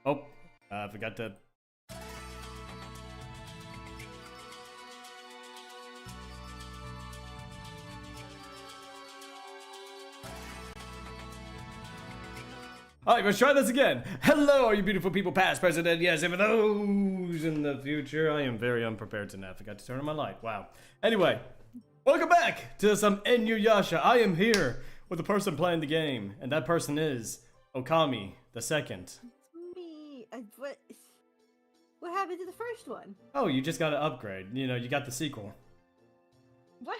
Oh, I forgot to... Alright, let's try this again. Hello, all you beautiful people, past, present, and yes, even those in the future. I am very unprepared tonight. I forgot to turn on my light. Wow. Anyway, welcome back to some Inuyasha. I am here with the person playing the game, and that person is Okami the Second. Me. What happened to the first one? Oh, you just got an upgrade. You know, you got the sequel. What?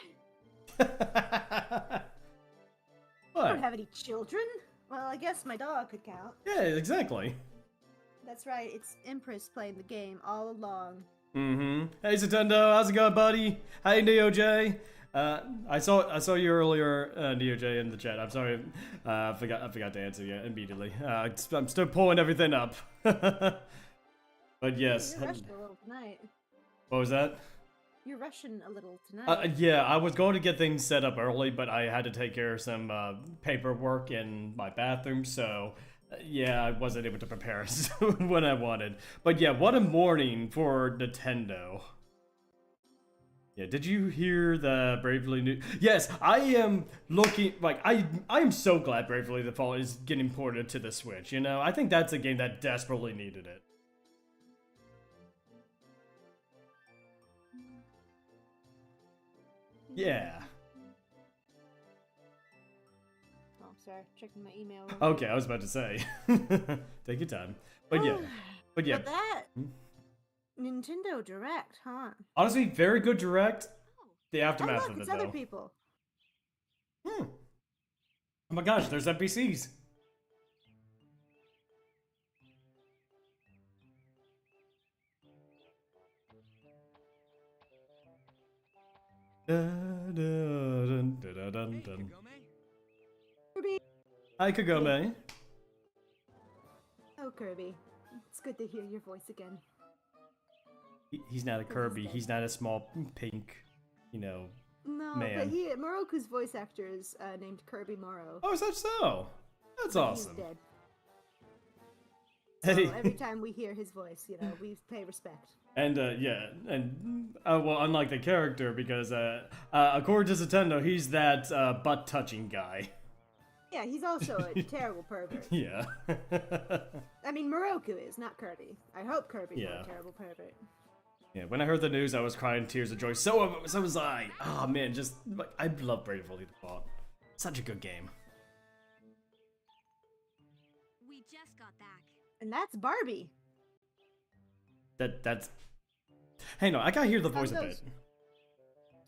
What? I don't have any children. Well, I guess my dog could count. Yeah, exactly. That's right, it's Empress playing the game all along. Mm-hmm. Hey, Satendo, how's it going, buddy? Hey, NeoJ. I saw you earlier, NeoJ, in the chat. I'm sorry, I forgot to answer you immediately. I'm still pulling everything up. But yes. You're rushing a little tonight. What was that? You're rushing a little tonight. Yeah, I was going to get things set up early, but I had to take care of some paperwork in my bathroom, so yeah, I wasn't able to prepare when I wanted. But yeah, what a morning for Nintendo. Yeah, did you hear the Bravely New? Yes, I am looking like I am so glad Bravely Default is getting ported to the Switch. You know, I think that's a game that desperately needed it. Yeah. Oh, sorry, checking my email. Okay, I was about to say. Take your time. But yeah. But yeah. But that Nintendo Direct, huh? Honestly, very good Direct. The aftermath look, of it, it's though. other people. Oh my gosh, there's NPCs. Dun, dun, dun, dun, dun, dun. Kirby. Hi, Kagome. Oh, Kirby. It's good to hear your voice again. He's not a Kirby. He's not a small pink, you know, No, man. but Moroku's voice actor is named Kirby Moro. Oh, is that so? That's awesome. He's dead. Hey. So every time we hear his voice, you know, we pay respect. And yeah, and well, unlike the character, because according to Nintendo, he's that butt-touching guy. Yeah, he's also a terrible pervert. Yeah. I mean, Moroku is, not Kirby. I hope Kirby's not Yeah. a terrible pervert. Yeah, when I heard the news, I was crying tears of joy. So was I. Oh man, just I love Bravely Default. Such a good game. We just got back. And that's Barbie. That's. Hey, no, I gotta hear the voice a bit.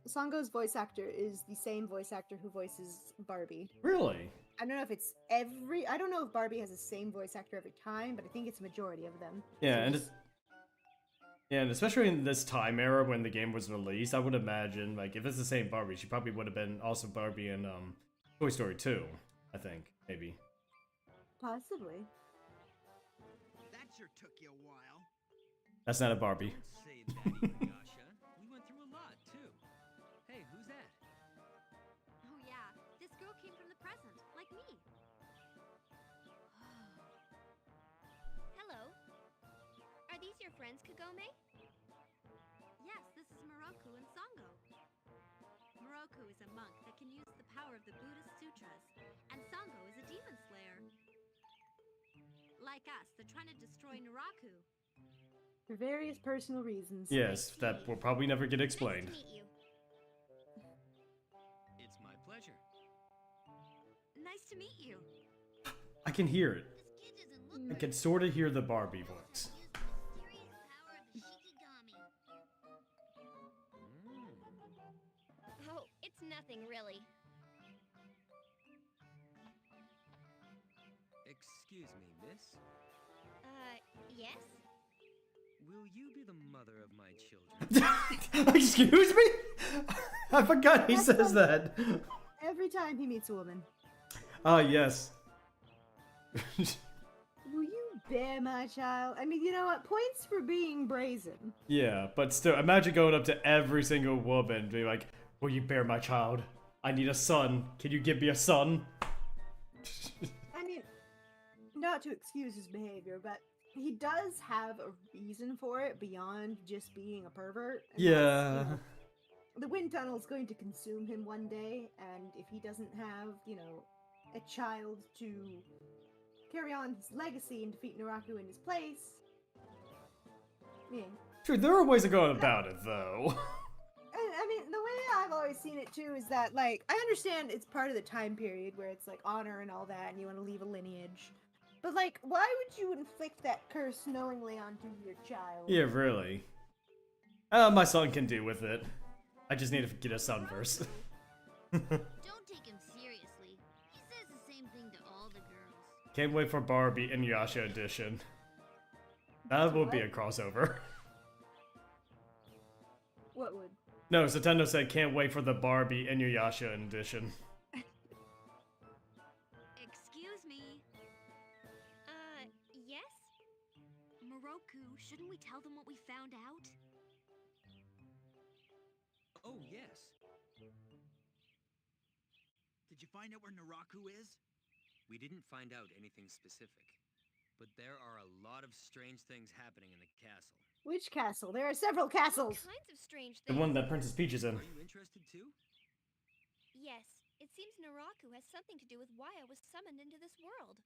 Sango's voice actor is the same voice actor who voices Barbie. Really? I don't know if it's I don't know if Barbie has the same voice actor every time, but I think it's a majority of them. Yeah, So and just- and especially in this time era when the game was released, I would imagine like if it's the same Barbie, she probably would have been also Barbie in Toy Story 2. I think maybe. Possibly. That sure took you a while. That's not a Barbie. Don't say that, Inuyasha. We went through a lot, too. Hey, who's that? Oh yeah, this girl came from the present, like me. Hello. Are these your friends, Kagome? Yes, this is Moroku and Sango. Moroku is a monk that can use the power of the Buddhist sutras, and Sango is a demon slayer. Like us, they're trying to destroy Naraku. For various personal reasons. Yes, that will probably never get explained. Nice to meet you. It's my pleasure. Nice to meet you. I can hear it. This kid doesn't look I can sort of hear the Barbie voice. Oh, it's nothing really. Excuse me, miss. Yes? Will you be the mother of my children? Excuse me? I forgot he says that. Every time he meets a woman. Ah, yes. Will you bear my child? I mean, you know what? Points for being brazen. Yeah, but still, imagine going up to every single woman and be like, will you bear my child? I need a son. Can you give me a son? I mean, not to excuse his behavior, but he does have a reason for it beyond just being a pervert. And Yeah. the wind tunnel is going to consume him one day, and if he doesn't have, a child to carry on his legacy and defeat Naraku in his place, yeah. True, there are ways of going about it, though. I mean, the way I've always seen it too is that, like, I understand it's part of the time period where it's like honor and all that, and you want to leave a lineage. But, like, why would you inflict that curse knowingly onto your child? Yeah, really. My son can deal with it. I just need to get a son first. Don't take him seriously. He says the same thing to all the girls. Can't wait for Barbie Inuyasha edition. That would be a crossover. What would? No, Nintendo said can't wait for the Barbie Inuyasha edition. Excuse me. Yes? Moroku, shouldn't we tell them what we found out? Oh, yes. Did you find out where Naraku is? We didn't find out anything specific, but there are a lot of strange things happening in the castle. Which castle? There are several castles. All kinds of strange The things. one that Princess Peach is in. Are you interested too? Yes, it seems Naraku has something to do with why I was summoned into this world.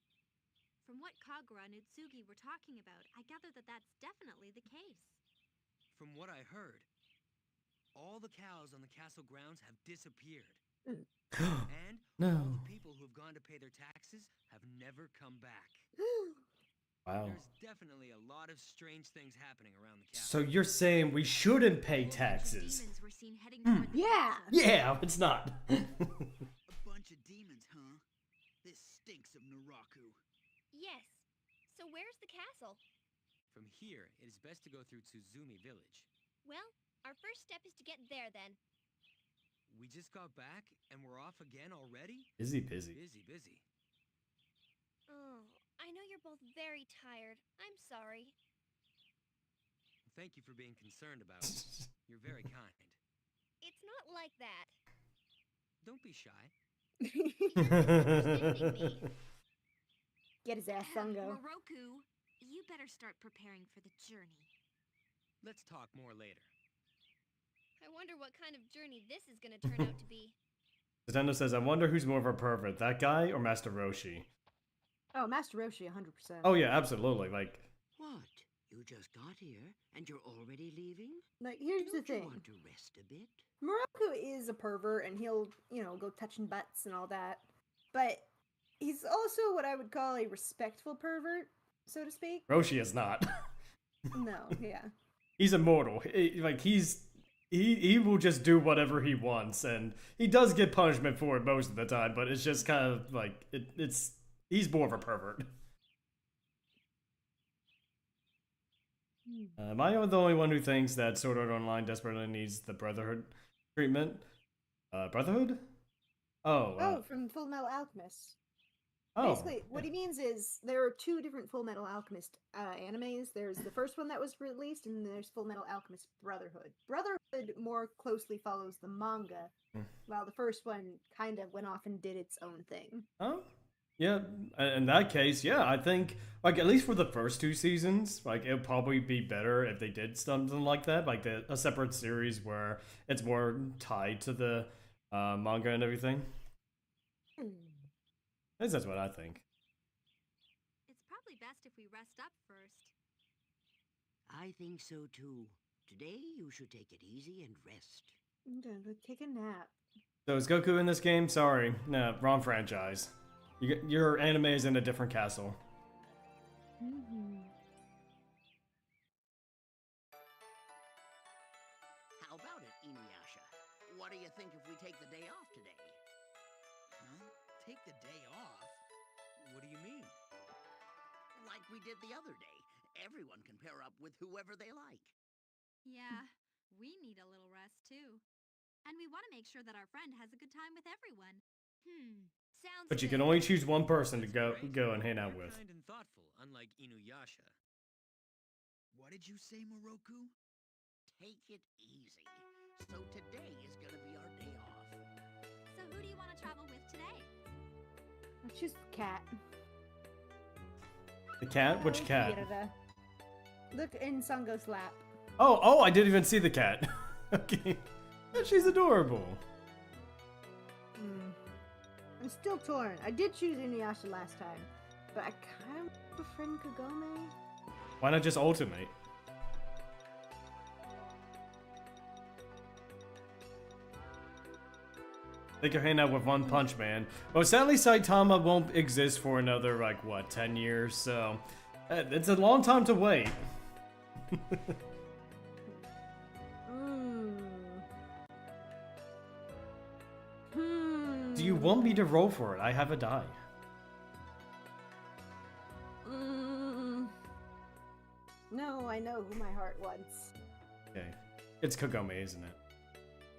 From what Kagura and Utsugi were talking about, I gather that that's definitely the case. From what I heard, all the cows on the castle grounds have disappeared. And No. all the people who have gone to pay their taxes have never come back. Wow. There's definitely a lot of strange things happening around the So castle. you're saying we shouldn't pay A bunch of taxes? demons were seen heading toward the Yeah. castle. Yeah, it's not. A bunch of demons, huh? This stinks of Naraku. Yes. So where's the castle? From here, it is best to go through Tsuzumi village. Well, our first step is to get there then. We just got back and we're off again already? Busy. Busy. Oh, I know you're both very tired. I'm sorry. Thank you for being concerned about us. You're very kind. It's not like that. Don't be shy. Misunderstanding me. Get his ass Sungo. Moroku, you better start preparing for the journey. Let's talk more later. I wonder what kind of journey this is gonna turn out to be. Nintendo says, I wonder who's more of a pervert, that guy or Master Roshi? Oh, Master Roshi, 100%. Oh yeah, absolutely. Like, What? You just got here and you're already leaving? Like, here's the Don't you thing. want to rest a bit? Moroku is a pervert, and he'll, go touching butts and all that. But he's also what I would call a respectful pervert, so to speak. Roshi is not. No, yeah. He's immortal. He will just do whatever he wants, and he does get punishment for it most of the time, but it's just kind of like, he's more of a pervert. Am I the only one who thinks that Sword Art Online desperately needs the Brotherhood treatment? Brotherhood? Oh, from Full Metal Alchemist. Basically, what he means is there are two different Full Metal Alchemist animes. There's the first one that was released, and then there's Full Metal Alchemist Brotherhood. Brotherhood more closely follows the manga, while the first one kind of went off and did its own thing. Oh, yeah. In that case, yeah, I think, like, at least for the first two seasons, like, it would probably be better if they did something like that, like a separate series where it's more tied to the manga and everything. At least that's what I think. It's probably best if we rest up first. I think so too. Today you should take it easy and rest. I'm gonna go take a nap. So is Goku in this game? Sorry, no, wrong franchise. Your anime is in a different castle. How about it, Inuyasha? What do you think if we take the day off today? Huh? Take the day off? What do you mean? Like we did the other day. Everyone can pair up with whoever they like. Yeah, we need a little rest too. And we want to make sure that our friend has a good time with everyone. Sounds But you good. can only choose one person to That's great. go and hang out You're with. kind and thoughtful, unlike Inuyasha. What did you say, Moroku? Take it easy. So today is gonna be our day off. So who do you want to travel with today? I'll choose the cat. The cat? Which cat? Look in Sango's lap. Oh, I didn't even see the cat. Okay. She's adorable. I'm still torn. I did choose Inuyasha last time, but I kind of befriend Kagome. Why not just alternate? They could hang out with One Punch Man. Well, sadly, Saitama won't exist for another, like, what, 10 years? So, it's a long time to wait. Do you want me to roll for it? I have a die. No, I know who my heart wants. Okay. It's Kagome, isn't it?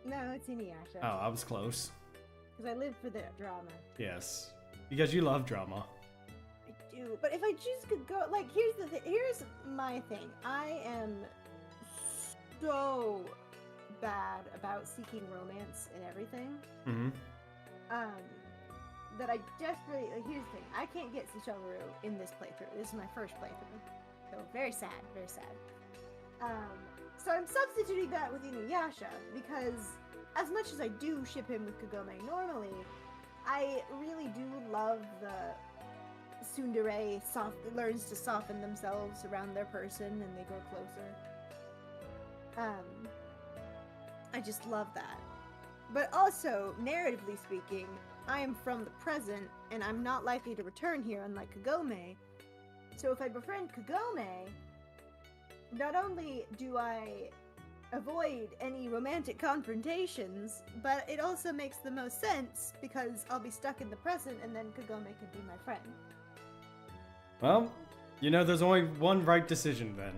No, it's Inuyasha. Oh, I was close. Because I live for the drama. Yes. Because you love drama. I do. But if I choose Kagome, like, here's the thing. Here's my thing. I am so bad about seeking romance in everything. Mm-hmm. That I desperately, like, here's the thing. I can't get Suchomaru in this playthrough. This is my first playthrough. So, very sad, very sad. So I'm substituting that with Inuyasha, because as much as I do ship him with Kagome normally, I really do love the tsundere learns to soften themselves around their person and they grow closer. I just love that. But also, narratively speaking, I am from the present, and I'm not likely to return here, unlike Kagome. So if I befriend Kagome, not only do I avoid any romantic confrontations, but it also makes the most sense, because I'll be stuck in the present, and then Kagome can be my friend. Well, you know, there's only one right decision then.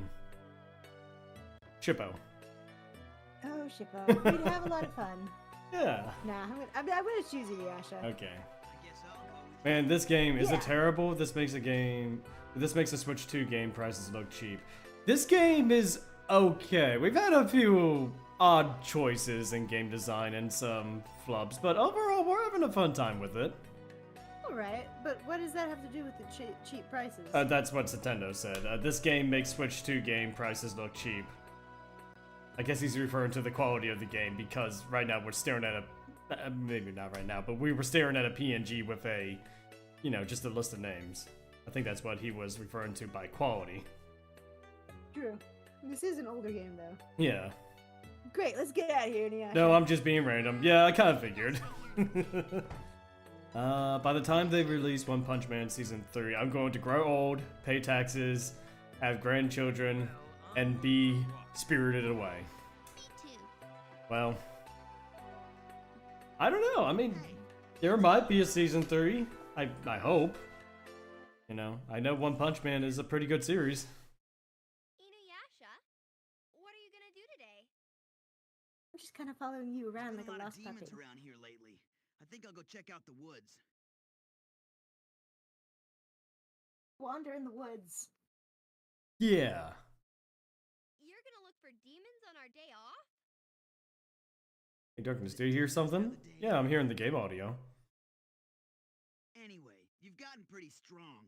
Shippo. Oh, Shippo. We'd have a lot of fun. Yeah. Nah, I'm gonna choose Inuyasha. Okay. Man, this game is it terrible? This makes a Switch 2 game prices look cheap. This game is okay. We've had a few odd choices in game design and some flubs, but overall we're having a fun time with it. Alright, but what does that have to do with the cheap prices? That's what Nintendo said. This game makes Switch 2 game prices look cheap. I guess he's referring to the quality of the game, because right now we're staring at a... maybe not right now, but we were staring at a PNG with a, you know, just a list of names. I think that's what he was referring to by quality. True. This is an older game, though. Yeah. Great, let's get out of here, Inuyasha. No, I'm just being random. Yeah, I kind of figured. By the time they release One Punch Man Season 3, I'm going to grow old, pay taxes, have grandchildren, and be spirited away. Me too. Well, I don't know. I mean, there might be a Season 3. I hope. You know, I know One Punch Man is a pretty good series. Inuyasha, what are you gonna do today? I'm just kind of following you around like a There's a lot lost of demons puppy. around here lately. I think I'll go check out the woods. Wander in the woods. Yeah. You're gonna look for demons on our day off? Hey, Darkness, do you hear something? Yeah, I'm hearing the game audio. Anyway, you've gotten pretty strong.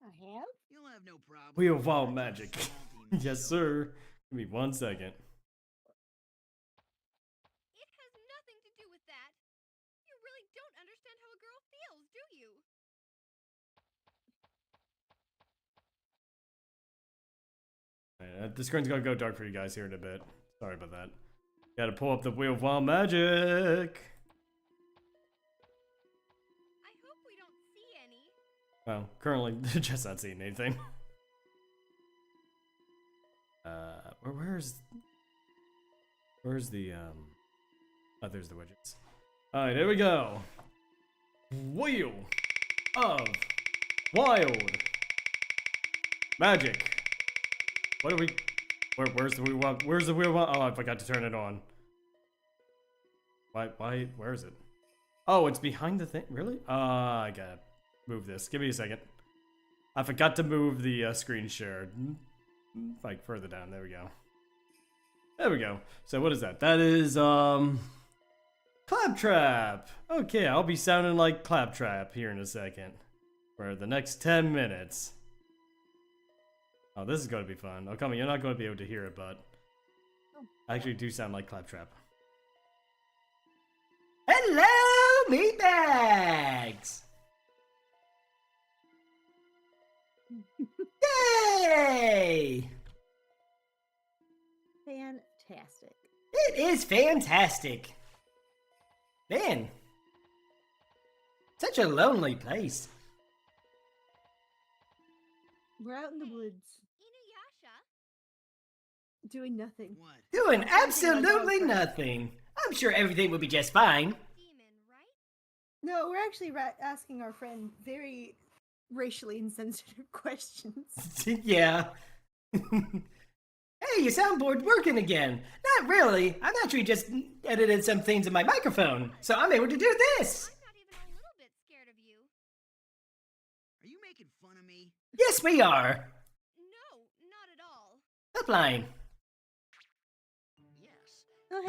I have? You'll have no problem. Wheel of with Wild fighting Magic. small demons, Yes, so- sir. Give me 1 second. It has nothing to do with that. You really don't understand how a girl feels, do you? The screen's gonna go dark for you guys here in a bit. Sorry about that. Gotta pull up the Wheel of Wild Magic. I hope we don't see any. Well, currently just not seeing anything. Where's the oh, there's the widgets. Alright, here we go. Wheel of Wild Magic. What are we? Where's the wheel? Where's the wheel? Oh, I forgot to turn it on. Why? Where is it? Oh, it's behind the thing. Really? I gotta move this. Give me a second. I forgot to move the screen share. Like further down. There we go. There we go. So what is that? That is Claptrap. Okay, I'll be sounding like Claptrap here in a second for the next 10 minutes. Oh, this is going to be fun. Oh, come on, you're not going to be able to hear it, but I actually do sound like Claptrap. Hello, meatbags! Yay! Fantastic. It is fantastic. Man, such a lonely place. We're out in the woods. Inuyasha? Doing nothing. What? Doing absolutely nothing. I'm sure everything will be just fine. Demon, right? No, we're actually asking our friend very racially insensitive questions. Yeah. Hey, your soundboard's working again. Not really. I've actually just edited some things in my microphone, so I'm able to do this. I'm not even a little bit scared of you. Are you making fun of me? Yes, we are. No, not at all. Upline. Yes. Oh,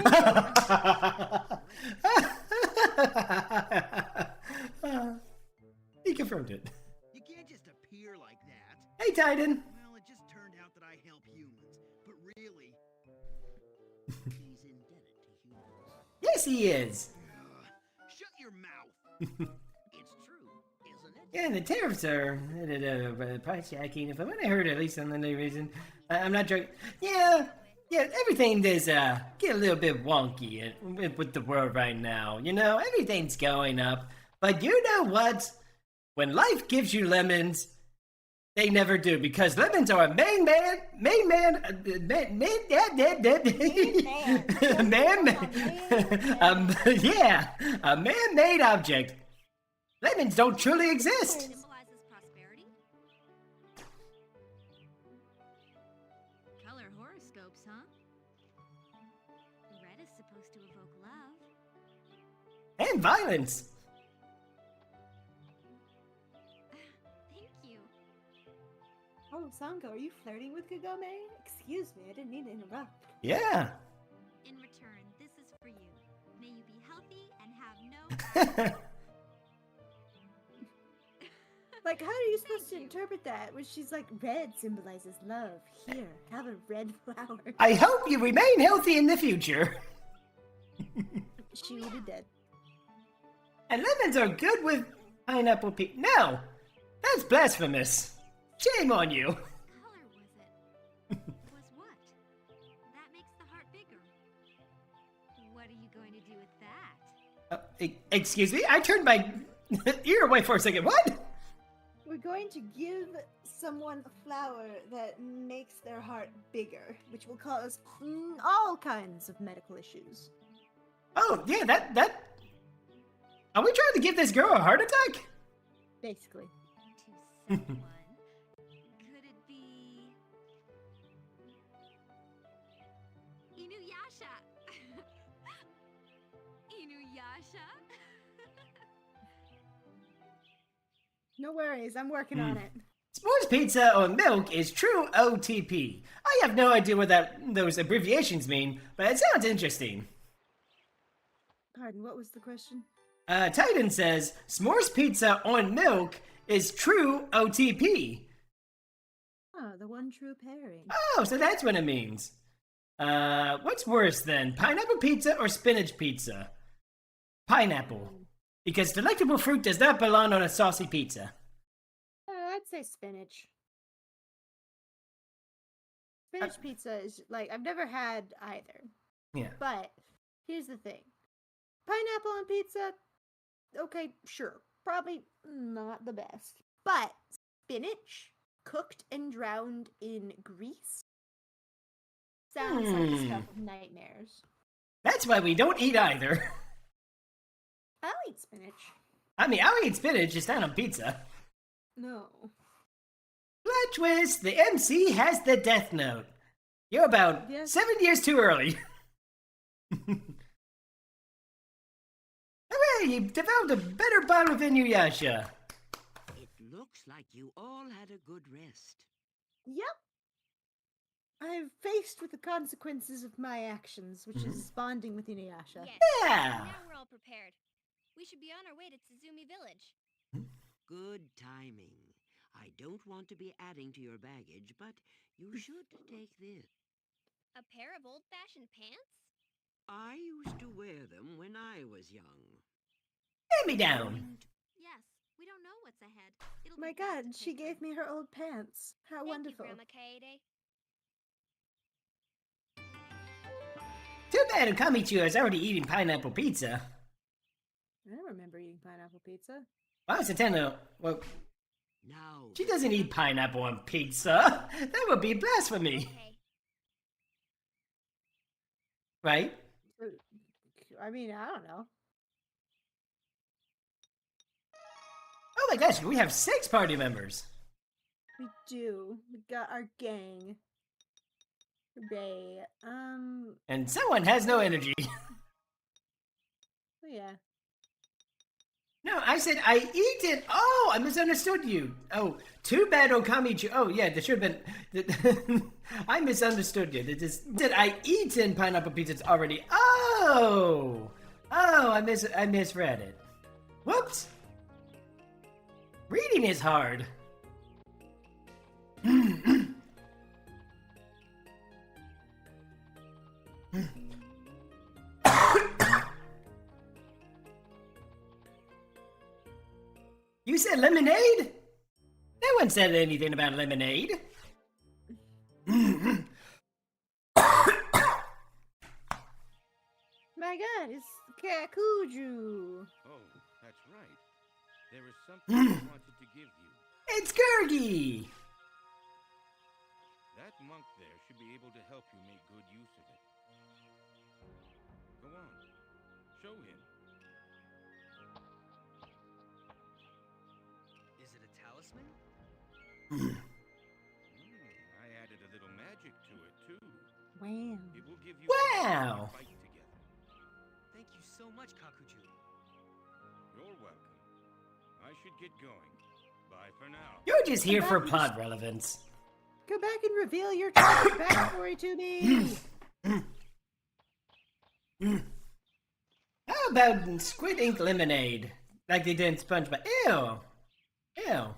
hey. He confirmed it. You can't just appear like that. Hey, Titan. Well, it just turned out that I help humans, but really, he's indebted to humans. Yes, he is. Shut your mouth. It's true, isn't it? Yeah, and the tariffs are price jacking. If I would have heard at least on any reason, I'm not joking. Yeah, everything does get a little bit wonky with the world right now. You know, everything's going up. But you know what? When life gives you lemons, they never do, because lemons are a a man-made object. Lemons don't truly exist. Symbolizes prosperity? Color horoscopes, huh? Red is supposed to evoke love. And violence. Thank you. Oh, Sango, are you flirting with Kagome? Excuse me, I didn't mean to interrupt. Yeah. In return, this is for you. May you be healthy and have no... Like, how are you supposed to interpret that when she's like, red symbolizes love. Here, have a red flower. I hope you remain healthy in the future. She will be dead. And lemons are good with pineapple No! That's blasphemous. Shame on you. What color was it? Was what? That makes the heart bigger. What are you going to do with that? Excuse me? I turned my ear away for a second. What? We're going to give someone a flower that makes their heart bigger, which will cause all kinds of medical issues. Oh, yeah, that... Are we trying to give this girl a heart attack? Basically. To someone. Could it be... Inuyasha! Inuyasha? No worries, I'm working on it. S'mores pizza or milk is true OTP. I have no idea what those abbreviations mean, but it sounds interesting. Pardon, what was the question? Titan says, s'mores pizza on milk is true OTP. Oh, the one true pairing. Oh, so that's what it means. What's worse then, pineapple pizza or spinach pizza? Pineapple. Because delectable fruit does not belong on a saucy pizza. I'd say spinach. Spinach pizza is, like, I've never had either. Yeah. But, here's the thing. Pineapple on pizza, okay, sure. Probably not the best. But, spinach cooked and drowned in grease sounds like the stuff of nightmares. That's why we don't eat either. I'll eat spinach. I mean, I'll eat spinach, just not on pizza. No. Plot twist, the MC has the death note. You're about 7 years too early. Hooray, you developed a better bond with Inuyasha. It looks like you all had a good rest. Yep. I'm faced with the consequences of my actions, which is bonding with Inuyasha. Yes. Yeah. Now we're all prepared. We should be on our way to Tsuzumi Village. Good timing. I don't want to be adding to your baggage, but you should take this. A pair of old-fashioned pants? I used to wear them when I was young. Hand me down. Yes, we don't know what's ahead. It'll My be best God, to she pick gave them. me her old pants. How Thank wonderful. you, Grandma Kaede. Too bad Okamichu is already eating pineapple pizza. I don't remember eating pineapple pizza. Why was Satana? Well, Now, she doesn't eat pineapple on pizza. That would be blasphemy. Okay. Right? I mean, I don't know. Oh my gosh, we have 6 party members. We do. We got our gang. Hooray. And someone has no energy. Oh yeah. No, I said I eat it. Oh, I misunderstood you. Oh, too bad Okamichu. Oh, yeah, there should have been. I misunderstood you. Said I eaten pineapple pizzas already. Oh, I misread it. Whoops. Reading is hard. You said lemonade? No one said anything about lemonade. My God, it's Kakuju. Oh, that's right. There is something I wanted to give you. It's Gurgi! That monk there should be able to help you make good use of it. Go on. Show him. Is it a talisman? I added a little magic to it, too. Wow. It will give you Wow. a fight together. Thank you so much, Kakuju. You're welcome. I should get going. Bye for now. You're just here for plot relevance. Go back and reveal your tragic backstory to me. How about squid ink lemonade? Like they did in SpongeBob. Ew. Ew.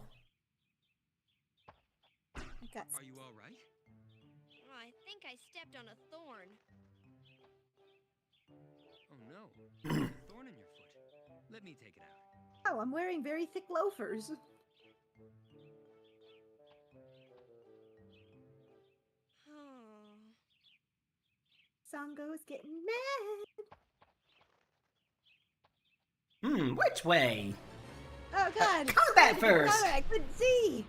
Are you all right? Oh, I think I stepped on a thorn. Oh no, there's a thorn in your foot. Let me take it out. Oh, I'm wearing very thick loafers. Oh. Sango is getting mad. Which way? Oh God! Combat first! I couldn't see!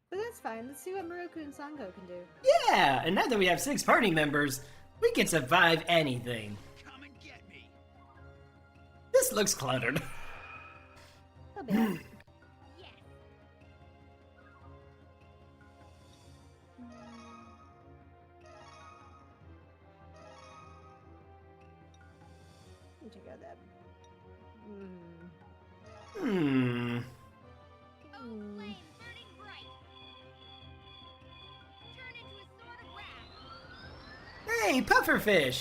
But that's fine. Let's see what Moroku and Sango can do. Yeah, and now that we have 6 party members, we can survive anything. Come and get me. This looks cluttered. A bit. Yes. Let me check out that. Oh, flame burning bright. Turn into a sword of wrath. Hey, pufferfish!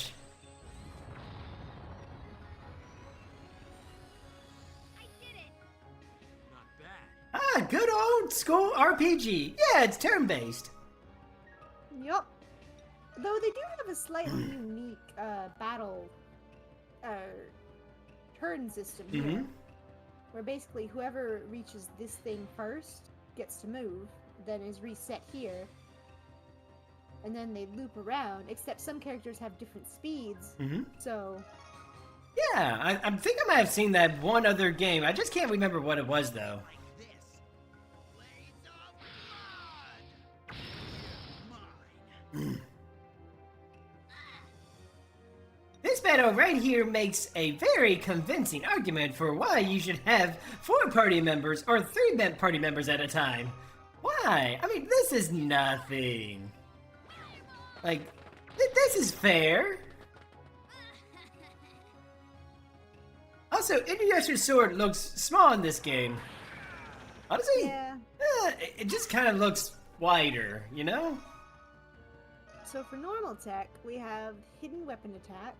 I did it. Not bad. Ah, good old school RPG. Yeah, it's turn-based. Yup. Though they do have a slightly unique battle turn system here. Where basically whoever reaches this thing first gets to move, then is reset here. And then they loop around, except some characters have different speeds. So Yeah, I think I might have seen that one other game. I just can't remember what it was, though. Like this. Blades of blood. Mine. This battle right here makes a very convincing argument for why you should have 4 party members or 3 party members at a time. Why? I mean, this is nothing. Like, this is fair. Also, Inuyasha's sword looks small in this game. Honestly, yeah. It just kind of looks wider, you know? So for normal attack, we have hidden weapon attack.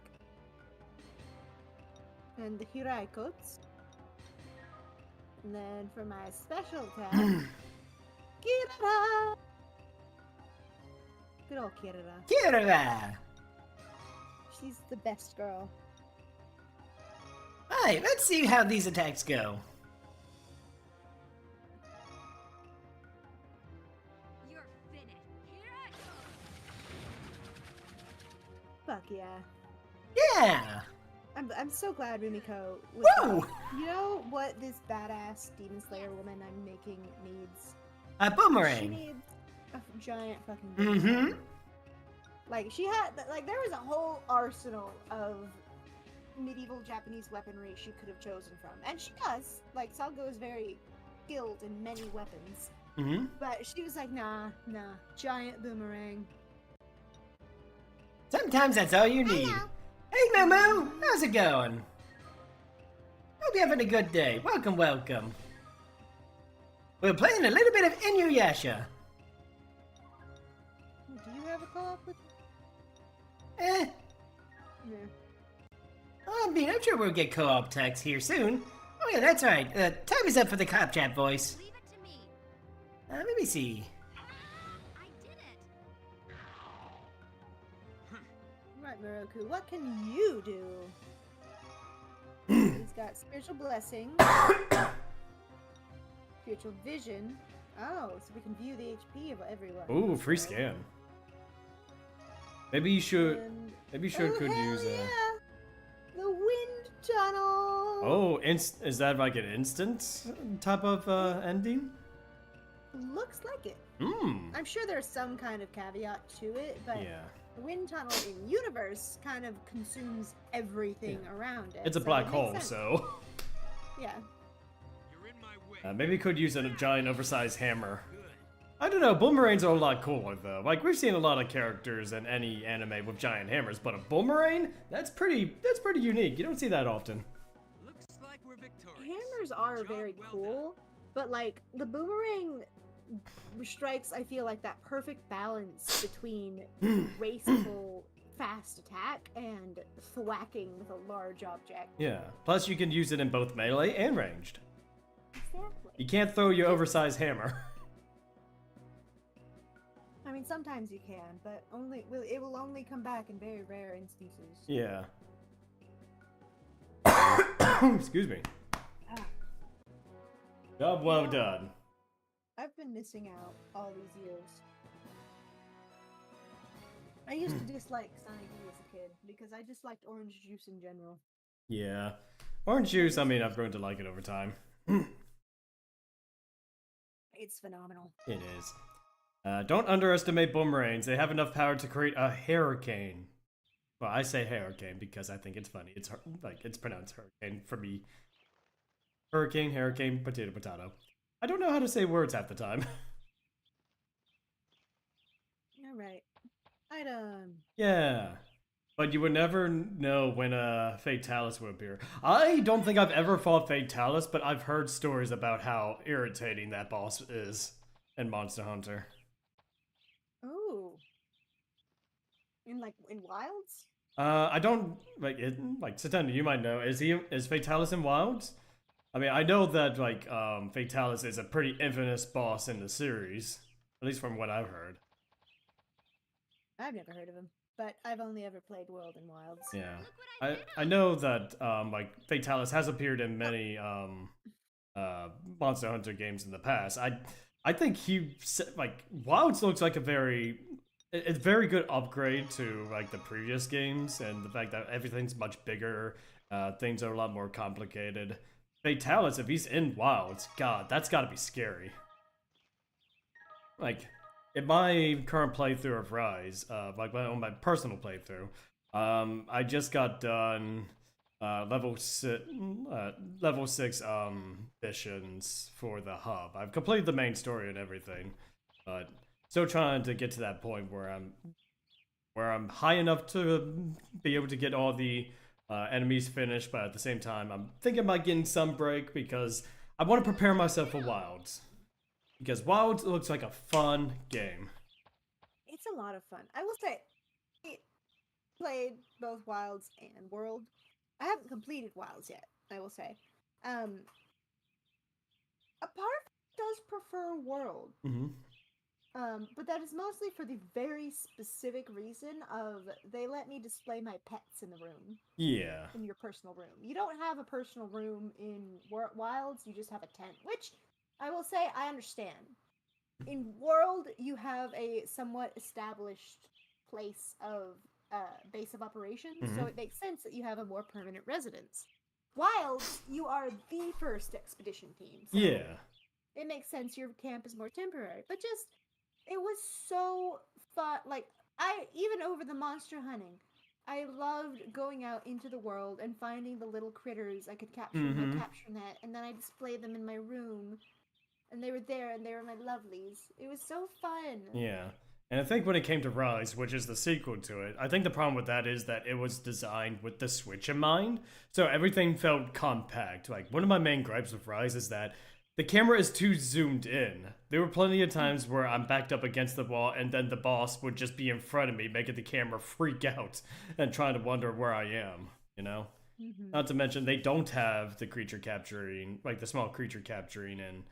And the Hiraikots. And then for my special attack, Kirara! Good old Kirara. Kirara! She's the best girl. Alright, let's see how these attacks go. You're finished. Here I go. Fuck yeah. Yeah! I'm so glad Rumiko was Woo! back. You know what this badass Demon Slayer woman I'm making needs? A She boomerang. needs a giant fucking boomerang. Mm-hmm. Like, she had, like, there was a whole arsenal of medieval Japanese weaponry she could have chosen from. And she does. Like, Sango is very skilled in many weapons. Mm-hmm. But she was like, nah, giant boomerang. Sometimes that's all you need. Hello. Hey, Momo! How's it going? Hope you're having a good day. Welcome, welcome. We're playing a little bit of Inuyasha. Do you have a co-op with Eh, Yeah. I mean, I'm sure we'll get co-op text here soon. Oh yeah, that's right. Time is up for the cop chat voice. Leave it to me. Let me see. I did it. Right, Moroku, what can you do? He's got spiritual blessing, spiritual vision. Oh, so we can view the HP of everyone. Ooh, free scan. Maybe you should. And- Maybe you should oh, could hell use yeah! The wind tunnel. Oh, is that like an instant type of ending? Looks like it. Hmm. I'm sure there's some kind of caveat to it, but Yeah. the wind tunnel in universe kind of consumes everything around it. It's a so black it makes hole, sense. so Yeah. You're in my way. maybe you could use a giant oversized hammer. Good. I don't know. Boomerangs are a lot cooler though. Like we've seen a lot of characters in any anime with giant hammers, but a boomerang? That's pretty unique. You don't see that often. Looks like we're victorious. Hammers are Job very well cool, but like the boomerang strikes, I feel like that perfect balance between graceful, fast attack and thwacking with a large object. Yeah. Plus, you can use it in both melee and ranged. Exactly. You can't throw your oversized hammer. I mean, sometimes you can, but it will only come back in very rare instances. Yeah. Excuse me. Ah. Job well done. I've been missing out all these years. I used to dislike Sunny D as a kid because I disliked orange juice in general. Yeah. Orange juice, I mean, I've grown to like it over time. It's phenomenal. It is. Don't underestimate boomerangs. They have enough power to create a hurricane. Well, I say hurricane because I think it's funny. It's like it's pronounced hurricane for me. Hurricane, potato, potato. I don't know how to say words half the time. All right. Item. Yeah. But you would never know when a Fatalis would appear. I don't think I've ever fought Fatalis, but I've heard stories about how irritating that boss is in Monster Hunter. Oh. In Wilds? I don't Satana, you might know. Is Fatalis in Wilds? I mean, I know that Fatalis is a pretty infamous boss in the series, at least from what I've heard. I've never heard of him, but I've only ever played World and Wilds. Yeah, I know that Fatalis has appeared in many Monster Hunter games in the past. I think Wilds looks like a very good upgrade to the previous games, and the fact that everything's much bigger, things are a lot more complicated. Fatalis, if he's in Wilds, God, that's gotta be scary. In my current playthrough of Rise, on my personal playthrough, I just got done level 6 missions for the hub. I've completed the main story and everything, but still trying to get to that point where I'm high enough to be able to get all the enemies finished, but at the same time, I'm thinking about getting some break because I want to prepare myself for Wilds. Because Wilds looks like a fun game. It's a lot of fun. I will say, I played both Wilds and World. I haven't completed Wilds yet, I will say. A part does prefer world. Mm-hmm. But that is mostly for the very specific reason of they let me display my pets in the room. Yeah. In your personal room. You don't have a personal room in Wilds, you just have a tent, which I will say I understand. In World, you have a somewhat established place of base of operations, so it makes sense that you have a more permanent residence. Wilds, you are the first expedition team. So Yeah. it makes sense your camp is more temporary. But just, it was so fun. Like, even over the monster hunting, I loved going out into the world and finding the little critters I could capture in my capture net, and then I display them in my room, and they were there, and they were my lovelies. It was so fun. Yeah. And I think when it came to Rise, which is the sequel to it, I think the problem with that is that it was designed with the Switch in mind. So everything felt compact. Like, one of my main gripes with Rise is that the camera is too zoomed in. There were plenty of times where I'm backed up against the wall and then the boss would just be in front of me, making the camera freak out and trying to wonder where I am, you know? Not to mention, they don't have the creature capturing, like the small creature capturing in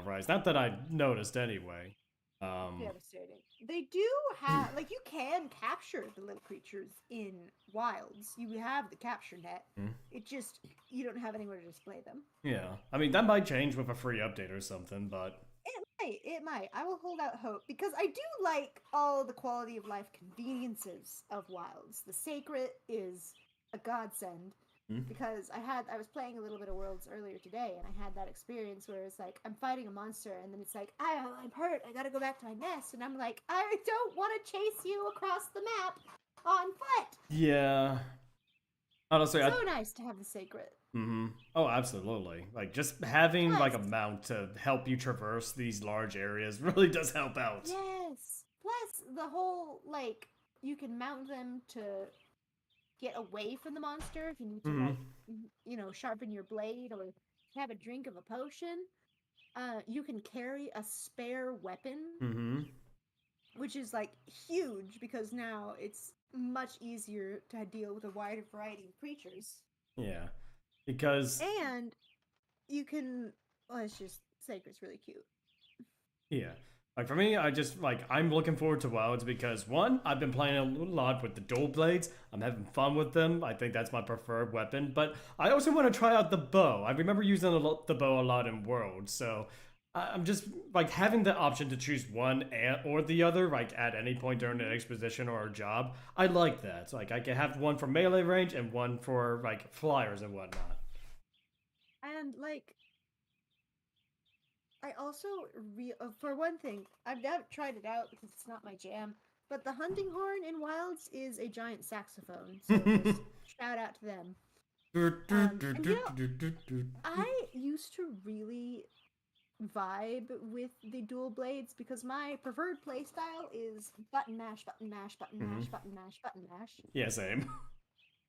Rise. Not that I noticed anyway. Devastating. They do have, like, you can capture the little creatures in Wilds. You have the capture net. It just, you don't have anywhere to display them. Yeah. I mean, that might change with a free update or something, but... It might. I will hold out hope, because I do like all the quality of life conveniences of Wilds. The Sacred is a godsend. Because I was playing a little bit of Worlds earlier today, and I had that experience where it's like, I'm fighting a monster, and then it's like, I'm hurt, I gotta go back to my nest, and I'm like, I don't want to chase you across the map on foot! Yeah. Honestly, so nice to have the Sacred. Oh, absolutely. Like, just having, like, a mount to help you traverse these large areas really does help out. Yes! Plus, the whole, like, you can mount them to get away from the monster if you need to, like, you know, sharpen your blade or have a drink of a potion. You can carry a spare weapon, which is, like, huge, because now it's much easier to deal with a wider variety of creatures. Yeah, because... And you can... Well, it's just... Sacred's really cute. Yeah. Like, for me, I'm looking forward to Wilds because, one, I've been playing a lot with the dual blades. I'm having fun with them. I think that's my preferred weapon. But I also want to try out the bow. I remember using the bow a lot in Worlds. So I'm just, like, having the option to choose one or the other, like, at any point during an exposition or a job. I like that. So, like, I can have one for melee range and one for, like, flyers and whatnot. And, like... I also, for one thing, I've never tried it out because it's not my jam, but the hunting horn in Wilds is a giant saxophone, so just shout out to them. And, you know, I used to really vibe with the dual blades because my preferred playstyle is button mash, button mash, button mash, button mash, button mash. Yeah, same.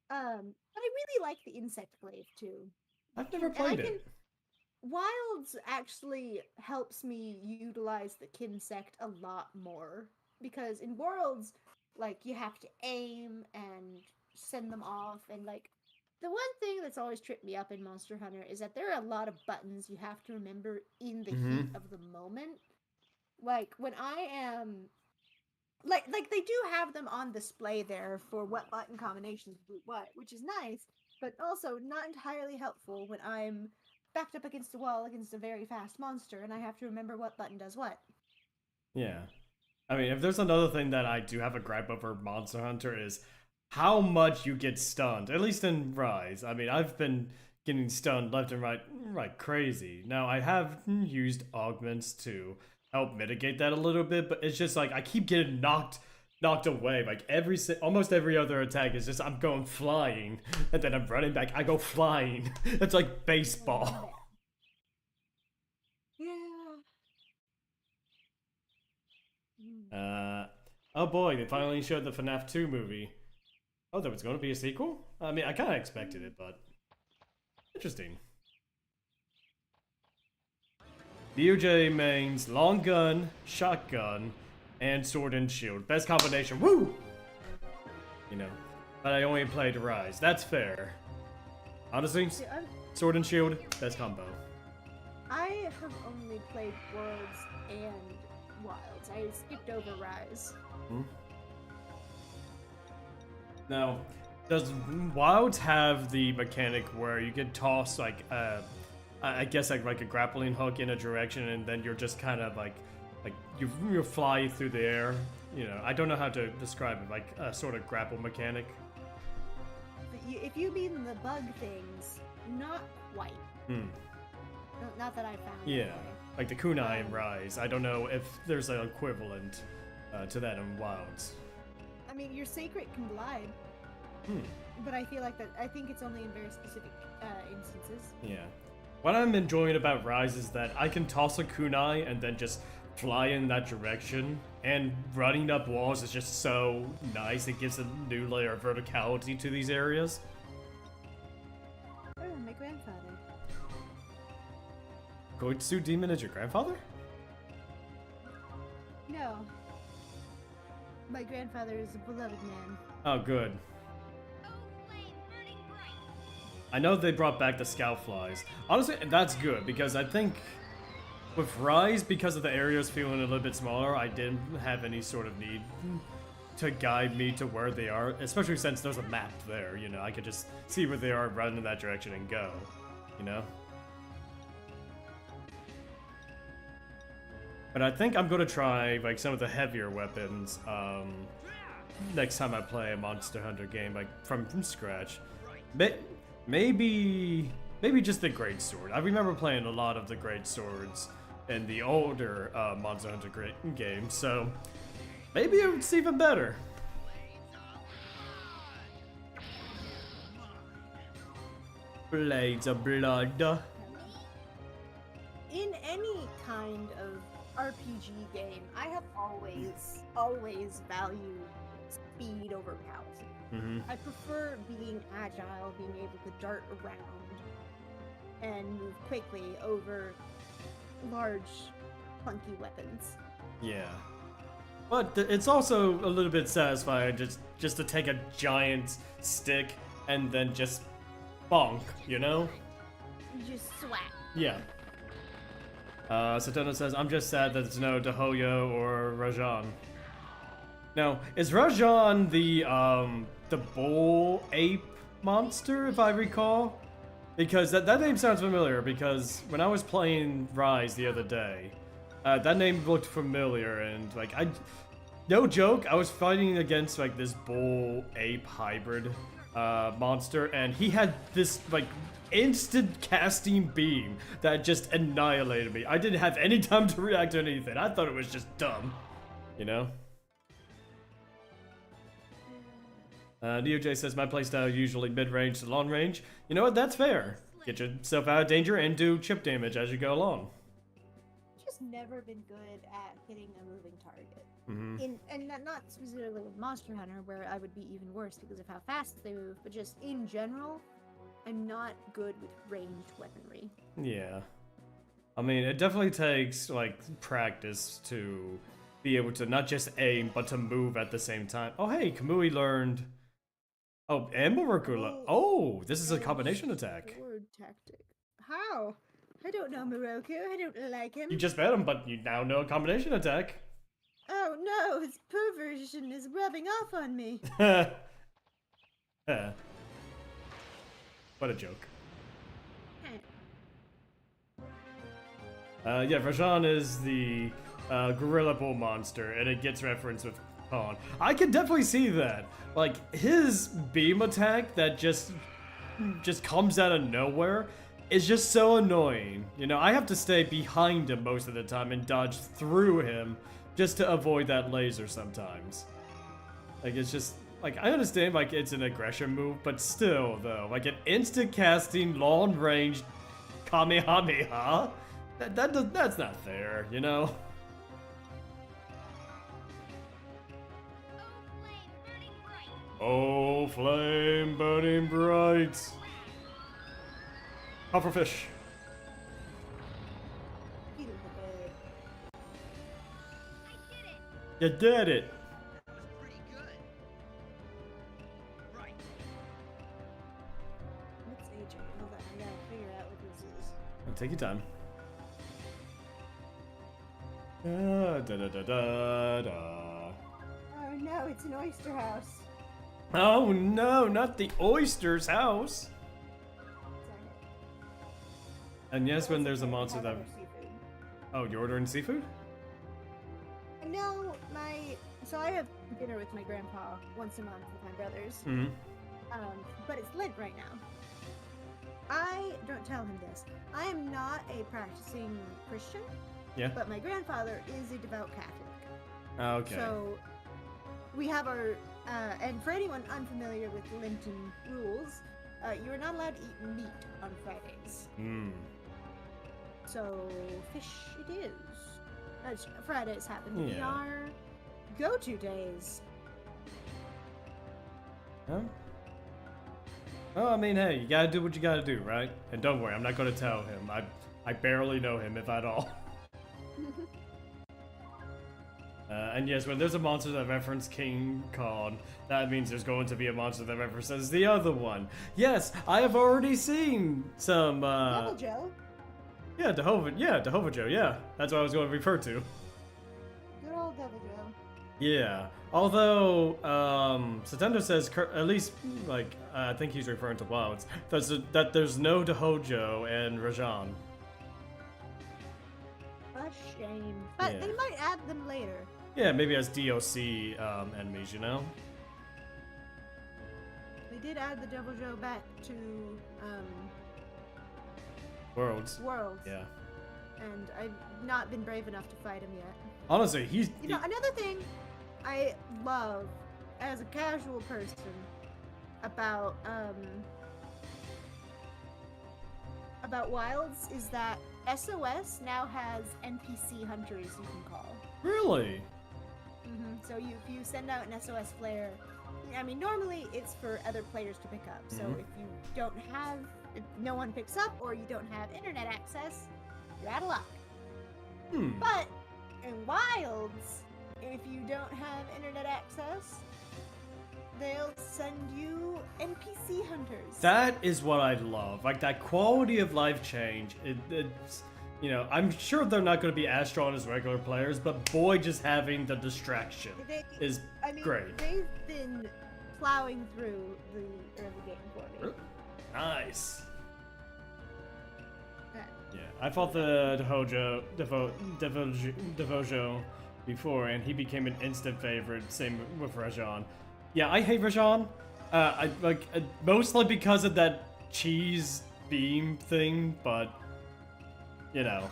But I really like the insect glaive too. I've never played it. Wilds actually helps me utilize the Kinsect a lot more, because in Worlds, like, you have to aim and send them off, and, like, the one thing that's always tripped me up in Monster Hunter is that there are a lot of buttons you have to remember in the heat of the moment. Like, when I am... Like, they do have them on display there for what button combinations do what, which is nice, but also not entirely helpful when I'm backed up against a wall against a very fast monster, and I have to remember what button does what. Yeah. I mean, if there's another thing that I do have a gripe over Monster Hunter is how much you get stunned, at least in Rise. I mean, I've been getting stunned left and right like crazy. Now, I have used augments to help mitigate that a little bit, but it's just like I keep getting knocked away. Like almost every other attack is just I'm going flying and then I'm running back. I go flying. It's like baseball. Yeah. Oh boy, they finally showed the FNAF 2 movie. Oh, there was going to be a sequel? I mean, I kind of expected it, but interesting. BOJ mains long gun, shotgun, and sword and shield. Best combination. Woo! You know, but I only played Rise. That's fair. Honestly, sword and shield, best combo. I have only played Worlds and Wilds. I skipped over Rise. Hmm? Now, does Wilds have the mechanic where you can toss like I guess like a grappling hook in a direction, and then you're just kind of like you fly through the air? You know, I don't know how to describe it, like a sort of grapple mechanic. If you mean the bug things, not quite. Not that I found. Yeah, anyway. like the kunai in Rise. I don't know if there's an equivalent to that in Wilds. I mean, your sacred can glide. But I feel like that. I think it's only in very specific instances. Yeah. What I'm enjoying about Rise is that I can toss a kunai and then just fly in that direction, and running up walls is just so nice. It gives a new layer of verticality to these areas. Oh, my grandfather. Goitsu Demon is your grandfather? No. My grandfather is a beloved man. Oh, good. Oh, flame burning bright. I know they brought back the scout flies. Honestly, that's good, because I think with Rise, because of the areas feeling a little bit smaller, I didn't have any sort of need to guide me to where they are, especially since there's a map there, you know. I could just see where they are, run in that direction, and go, you know? But I think I'm gonna try like some of the heavier weapons next time I play a Monster Hunter game, like from scratch. Maybe just the great sword. I remember playing a lot of the great swords in the older Monster Hunter games, so maybe it's even better. Blades of blood. In any kind of RPG game, I have always valued speed over power. I prefer being agile, being able to dart around and move quickly over large, clunky weapons. Yeah. But it's also a little bit satisfying just to take a giant stick and then just bonk, you know? Just swat. Yeah. Satana says, I'm just sad that there's no Dahoyo or Rajan. Now, is Rajan the bull ape monster, if I recall? Because that name sounds familiar, because when I was playing Rise the other day, that name looked familiar, and like, no joke, I was fighting against like this bull ape hybrid monster, and he had this like instant casting beam that just annihilated me. I didn't have any time to react to anything. I thought it was just dumb, you know? NeoJ says, my playstyle usually mid-range to long-range. You know what, that's fair. Get yourself out of danger and do chip damage as you go along. Just never been good at hitting a moving target. And not specifically with Monster Hunter, where I would be even worse because of how fast they move, but just in general, I'm not good with ranged weaponry. Yeah. I mean, it definitely takes, like, practice to be able to not just aim, but to move at the same time. Oh, hey, Kamui learned... Oh, and Moroku. Oh, this is a combination attack. Sword tactic. How? I don't know Moroku. I don't like him. You just met him, but you now know a combination attack. Oh no, his perversion is rubbing off on me. What a joke. Yeah, Rajan is the gorilla bull monster, and it gets referenced with Pawn. I can definitely see that. Like, his beam attack that just comes out of nowhere is just so annoying. You know, I have to stay behind him most of the time and dodge through him just to avoid that laser sometimes. Like, it's just... Like, I understand, like, it's an aggression move, but still, though, like, an instant casting, long-range Kamehameha? That's not fair, you know? Oh, flame burning bright. Pufferfish. You did it. That was pretty good. Right. What's AJ? Hold on, I gotta figure out what this is. Take your time. Da, da, da, da, da, da. Oh no, it's an oyster house. Oh no, not the oyster's house. And yes, when there's a monster that... Oh, you're ordering seafood? No, so I have dinner with my grandpa once a month with my brothers. Mm-hmm. But it's Lent right now. I don't tell him this. I am not a practicing Christian. Yeah. But my grandfather is a devout Catholic. Okay. So we have our and for anyone unfamiliar with Lenten rules, you are not allowed to eat meat on Fridays. Hmm. So fish it is. Fridays happen to be Yeah. our go-to days. Huh? Well, I mean, hey, you gotta do what you gotta do, right? And don't worry, I'm not gonna tell him. I barely know him, if at all. And yes, when there's a monster that references King Kong, that means there's going to be a monster that references the other one. Yes, I have already seen some, Devil Joe. Yeah, Jehovah Joe, yeah. That's what I was going to refer to. Good old Devil Joe. Yeah. Although, Satendo says, at least, like, I think he's referring to Wilds, that there's no Dohojo and Rajan. A shame. But Yeah. they might add them later. Yeah, maybe as DLC enemies, you know? They did add the Devil Joe back to Worlds. Worlds. Yeah. And I've not been brave enough to fight him yet. Honestly, he's... You know, another thing I love as a casual person about Wilds is that SOS now has NPC hunters you can call. Really? So if you send out an SOS flare, I mean, normally it's for other players to pick up. So if no one picks up or you don't have internet access, you're out of luck. But in Wilds, if you don't have internet access, they'll send you NPC hunters. That is what I love. Like, that quality of life change. It's, you know, I'm sure they're not going to be as strong as regular players, but boy, just having the distraction is great. They've been plowing through the early game for me. Nice. Okay. Yeah, I fought the Devojo before, and he became an instant favorite. Same with Rajan. Yeah, I hate Rajan. Mostly because of that cheese beam thing, but you know.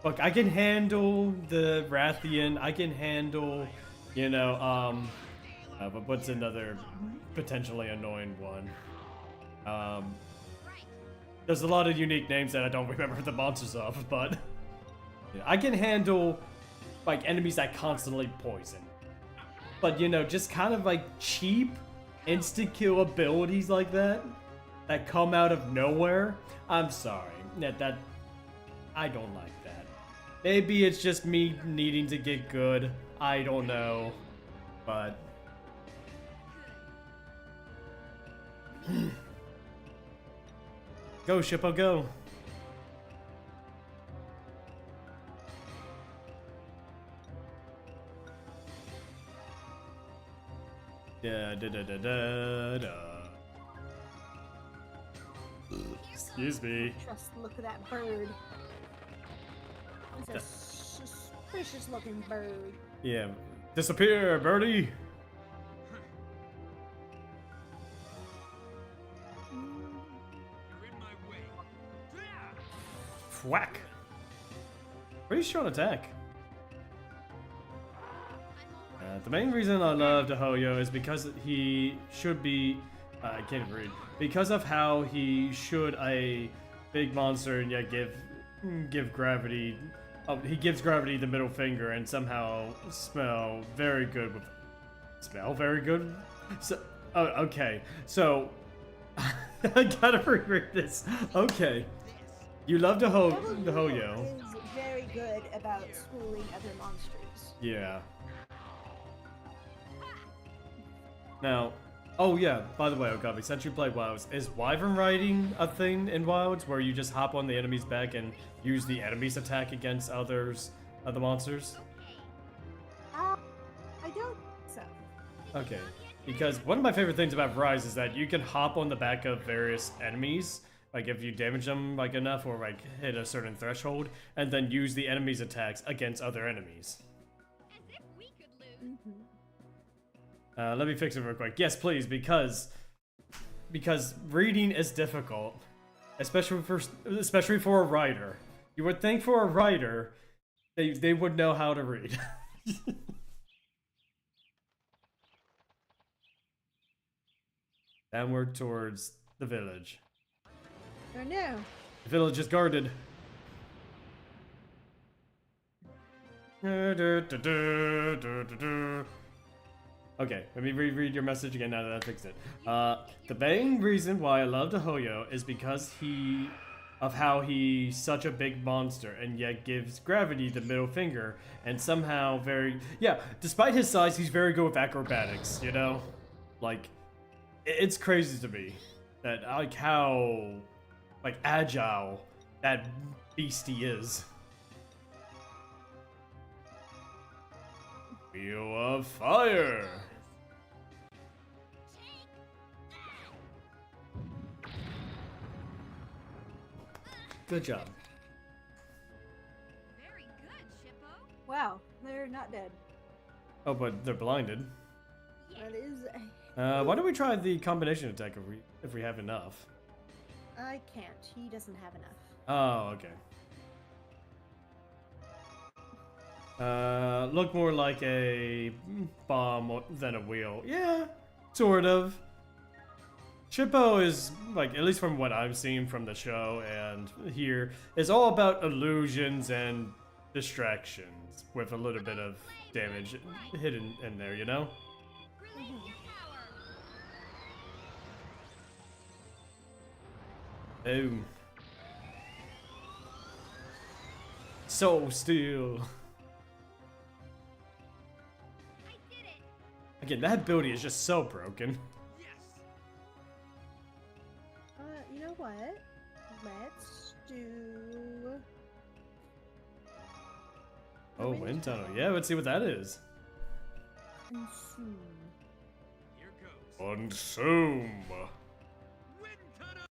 Look, I can handle the Rathian. I can handle, you know, but what's another potentially annoying one? There's a lot of unique names that I don't remember the monsters of, but yeah, I can handle like enemies that constantly poison. But you know, just kind of like cheap instant kill abilities like that come out of nowhere. I'm sorry, that I don't like that. Maybe it's just me needing to get good. I don't know, but go Shippo, go. Da da da da da da. Excuse me. Trust the look of that bird. It's a suspicious looking bird. Yeah. Disappear, birdie! You're in my way. Whack! Pretty strong attack. The main reason I love Dahoyo is because he should be... I can't read. Because of how he should a big monster and yet give gravity... Oh, he gives gravity the middle finger and somehow smell very good with... Smell very good? So, oh, okay. So... I gotta reread this. Okay. You love Dahoyo. Is very good about schooling other monsters. Yeah. Now, Oh yeah, by the way, Okabe, since you play WoWs, is wyvern riding a thing in WoWs where you just hop on the enemy's back and use the enemy's attack against other monsters? I don't think so. Okay, because one of my favorite things about Rise is that you can hop on the back of various enemies, like if you damage them like enough or like hit a certain threshold, and then use the enemy's attacks against other enemies. As if we could lose. Let me fix it real quick. Yes, please, because reading is difficult, especially for a writer. You would think for a writer, they would know how to read. Downward towards the village. Oh no. The village is guarded. Okay, let me reread your message again now that I fixed it. The main reason why I love Tahoyo is because of how he's such a big monster and yet gives Gravity the middle finger and somehow despite his size, he's very good with acrobatics, you know? Like, it's crazy to me that like how like agile that beastie is. Wheel of Fire! Good job. Very good, Shippo. Wow, they're not dead. Oh, but they're blinded. That is. Why don't we try the combination attack if we have enough? I can't. He doesn't have enough. Oh, okay. Look more like a bomb than a wheel. Yeah, sort of. Shippo is, like, at least from what I've seen from the show and here, is all about illusions and distractions with a little bit of damage hidden in there, you know? Release your power. Boom. Soul Steel. I did it. Again, that ability is just so broken. You know what? Let's do. Oh, Wind Tunnel. Yeah, let's see what that is. Consume. Here goes. Consume. Wind tunnel!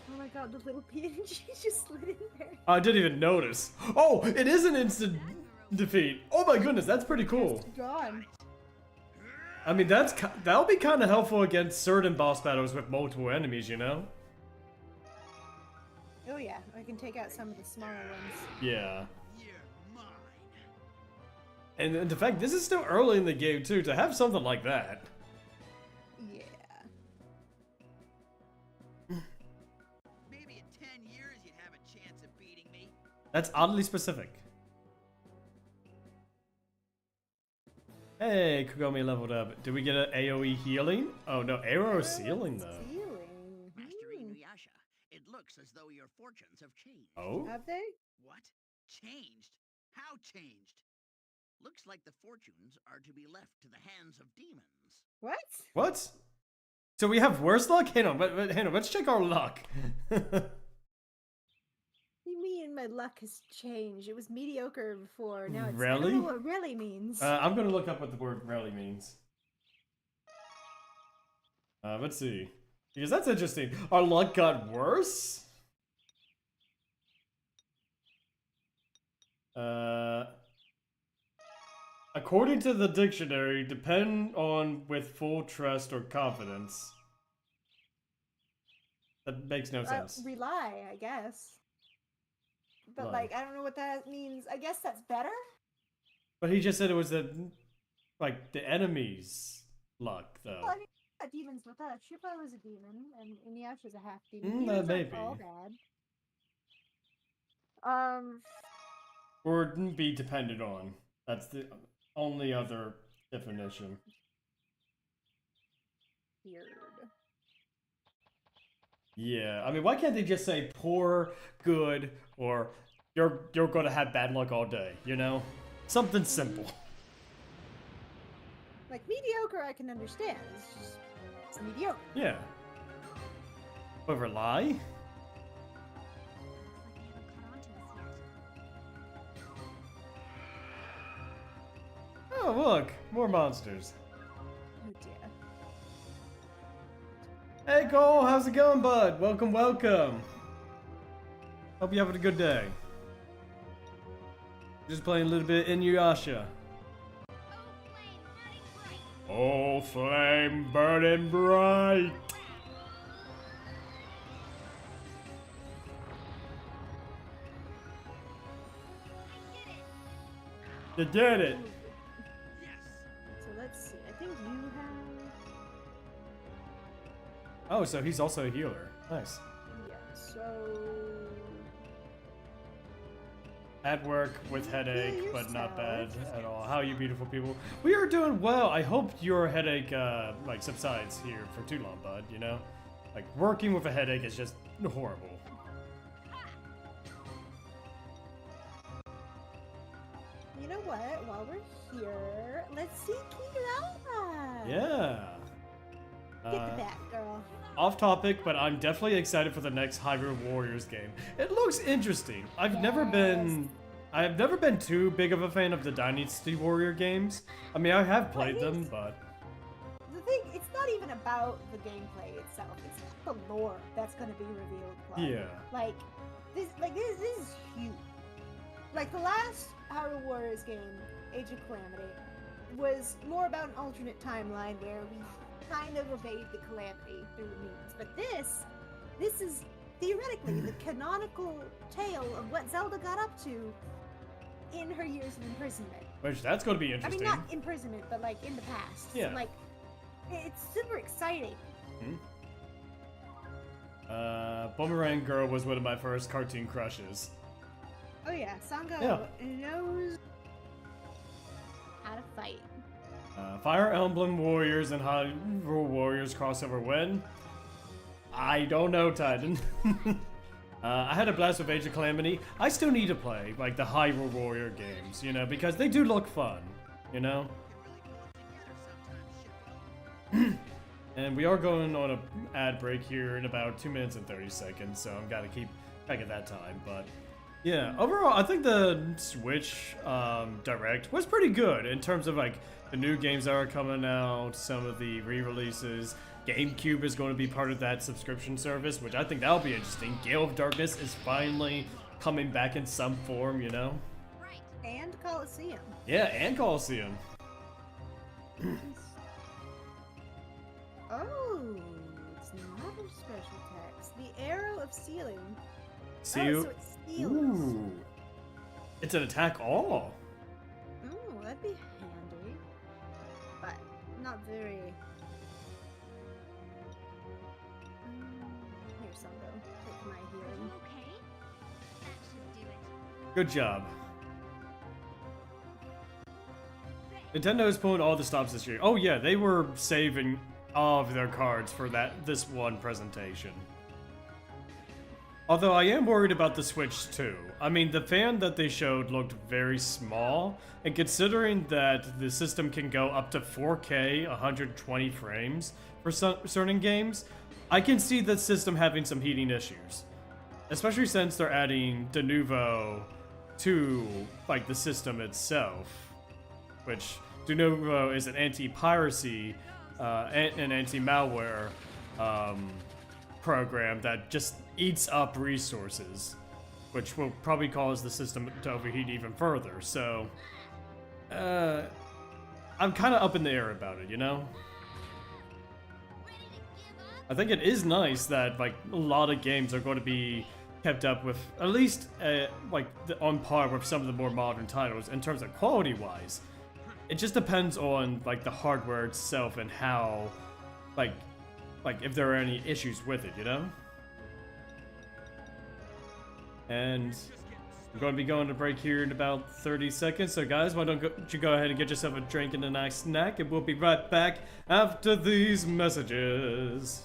Oh my god, the little PNG just slid in there. I didn't even notice. Oh, it is an instant defeat. Oh my goodness, that's pretty cool. Gone. I mean, that'll be kind of helpful against certain boss battles with multiple enemies, you know? Oh yeah, I can take out some of the smaller ones. Yeah. You're mine. And in fact, this is still early in the game too, to have something like that. Yeah. Maybe in 10 years you'd have a chance of beating me. That's oddly specific. Hey, Kagome leveled up. Did we get an AoE healing? Oh no, arrow sealing though. Sealing. Master Inuyasha, it looks as though your fortunes have changed. Oh? Have they? What? Changed? How changed? Looks like the fortunes are to be left to the hands of demons. What? What? So we have worse luck? Hang on, hang on, let's check our luck. You mean my luck has changed? It was mediocre before. Now it's. I Really? don't know what really means. I'm gonna look up what the word really means. Let's see. Because that's interesting. Our luck got worse? According to the dictionary, depend on with full trust or confidence. That makes no sense. Rely, I guess. But Rely. like, I don't know what that means. I guess that's better. But he just said it was the enemy's luck, though. Well, I mean, demons with us. Shippo is a demon, and Inuyasha's a half demon. That Demons may aren't be. all bad. Or be dependent on. That's the only other definition. Weird. Yeah, I mean, why can't they just say poor, good, or you're gonna have bad luck all day, you know? Something simple. Like, mediocre I can understand. It's mediocre. Yeah. Over lie? Oh, look! More monsters. Oh dear. Hey Cole, how's it going, bud? Welcome, welcome. Hope you're having a good day. Just playing a little bit of Inuyasha. Oh, flame burning bright! You did it! So let's see. I think you have. Oh, so he's also a healer. Nice. Yeah. So. At work with headache, you're but not sour. bad at all. How are you beautiful people? We are doing well. I hope your headache like subsides here for too long, bud, you know? Like working with a headache is just horrible. You know what? While we're here, let's see KeyToDarkness. Yeah. Get the bat, girl. Off topic, but I'm definitely excited for the next Hyrule Warriors game. It looks interesting. I've never been too big of a fan of the Dynasty Warrior games. I mean, I have played them, but The thing, it's not even about the gameplay itself. It's the lore that's going to be revealed. yeah. Like this is huge. Like the last Hyrule Warriors game, Age of Calamity, was more about an alternate timeline where we kind of evade the calamity through means. But this is theoretically the canonical tale of what Zelda got up to in her years of imprisonment. Which that's going to be I interesting. mean, not imprisonment, but like in the past. Yeah. So, like, it's super exciting. Boomerang Girl was one of my first cartoon crushes. Oh yeah, Sango knows how to fight. Fire Emblem Warriors and Hyrule Warriors crossover when? I don't know, Titan. I had a blast with Age of Calamity. I still need to play, like, the Hyrule Warrior games, you know, because they do look fun, you know? And we are going on an ad break here in about 2 minutes and 30 seconds, so I've got to keep track of that time, but... Yeah, overall, I think the Switch Direct was pretty good in terms of, like, the new games that are coming out, some of the re-releases. GameCube is going to be part of that subscription service, which I think that'll be interesting. Gale of Darkness is finally coming back in some form, you know? And Coliseum. Yeah, and Coliseum. Oh, it's another special text. The Arrow of Sealing. Seal. Oh, so it's seals. Ooh. It's an attack all. Ooh, that'd be handy. But not very... Here's some though. Take my healing. Okay, that should do it. Good job. Nintendo is pulling all the stops this year. Oh yeah, they were saving all of their cards for this one presentation. Although I am worried about the Switch too. I mean, the fan that they showed looked very small, and considering that the system can go up to 4K 120 frames for certain games, I can see the system having some heating issues. Especially since they're adding de novo to, like, the system itself. Which, de novo is an anti-piracy, an anti-malware, program that just eats up resources, which will probably cause the system to overheat even further. So, I'm kind of up in the air about it, you know? I think it is nice that, like, a lot of games are going to be kept up with, at least, on par with some of the more modern titles in terms of quality-wise. It just depends on, like, the hardware itself and how, like if there are any issues with it, you know? And I'm going to be going to break here in about 30 seconds. So guys, why don't you go ahead and get yourself a drink and a nice snack, and we'll be right back after these messages.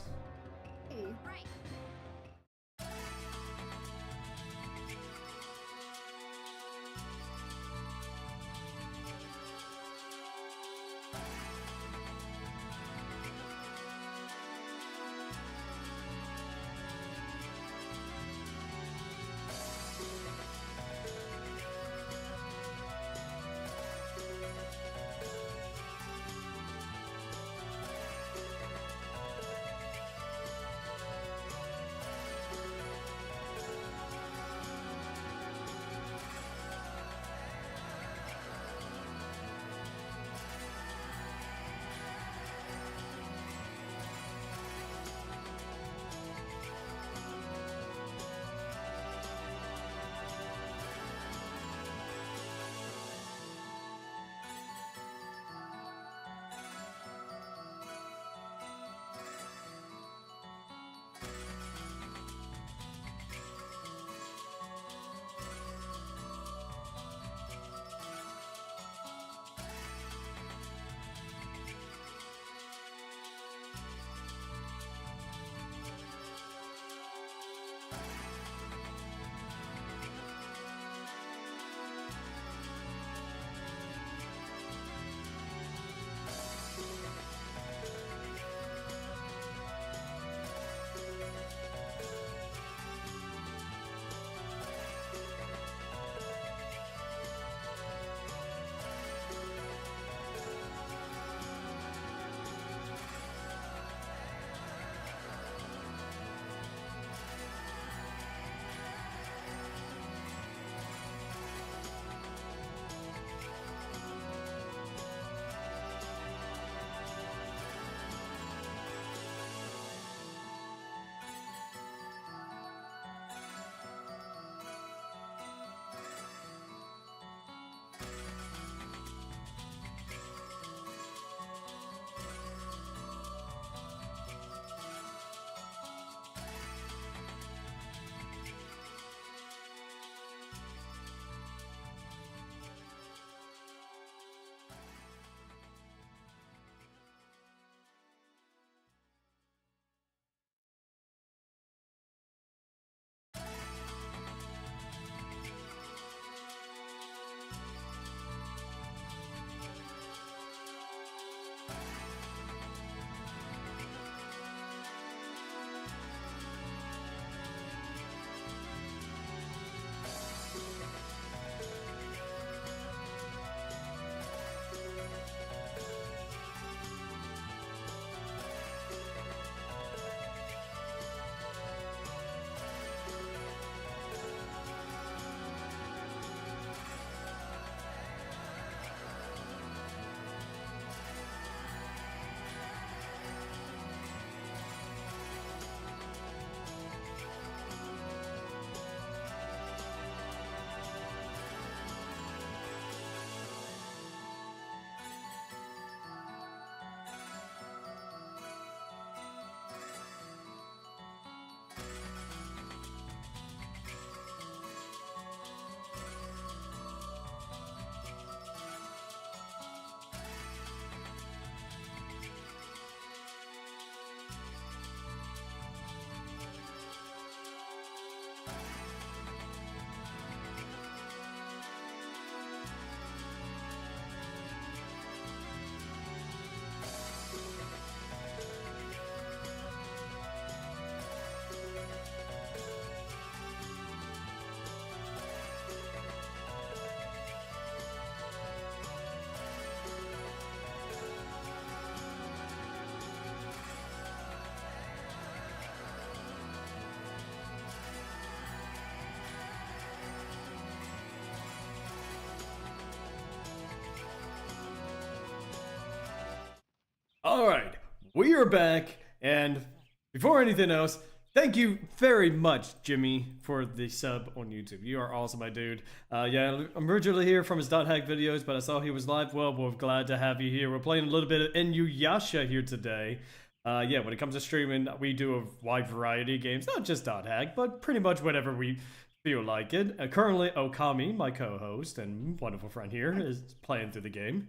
we are back, and before anything else, thank you very much, Jimmy, for the sub on YouTube. You are awesome, my dude. Yeah, I'm originally here from his .hack videos, but I saw he was live. Well, we're glad to have you here. We're playing a little bit of Inuyasha here today. Yeah, when it comes to streaming, we do a wide variety of games, not just .hack, but pretty much whatever we feel like it. Currently, Okami, my co-host and wonderful friend here, is playing through the game.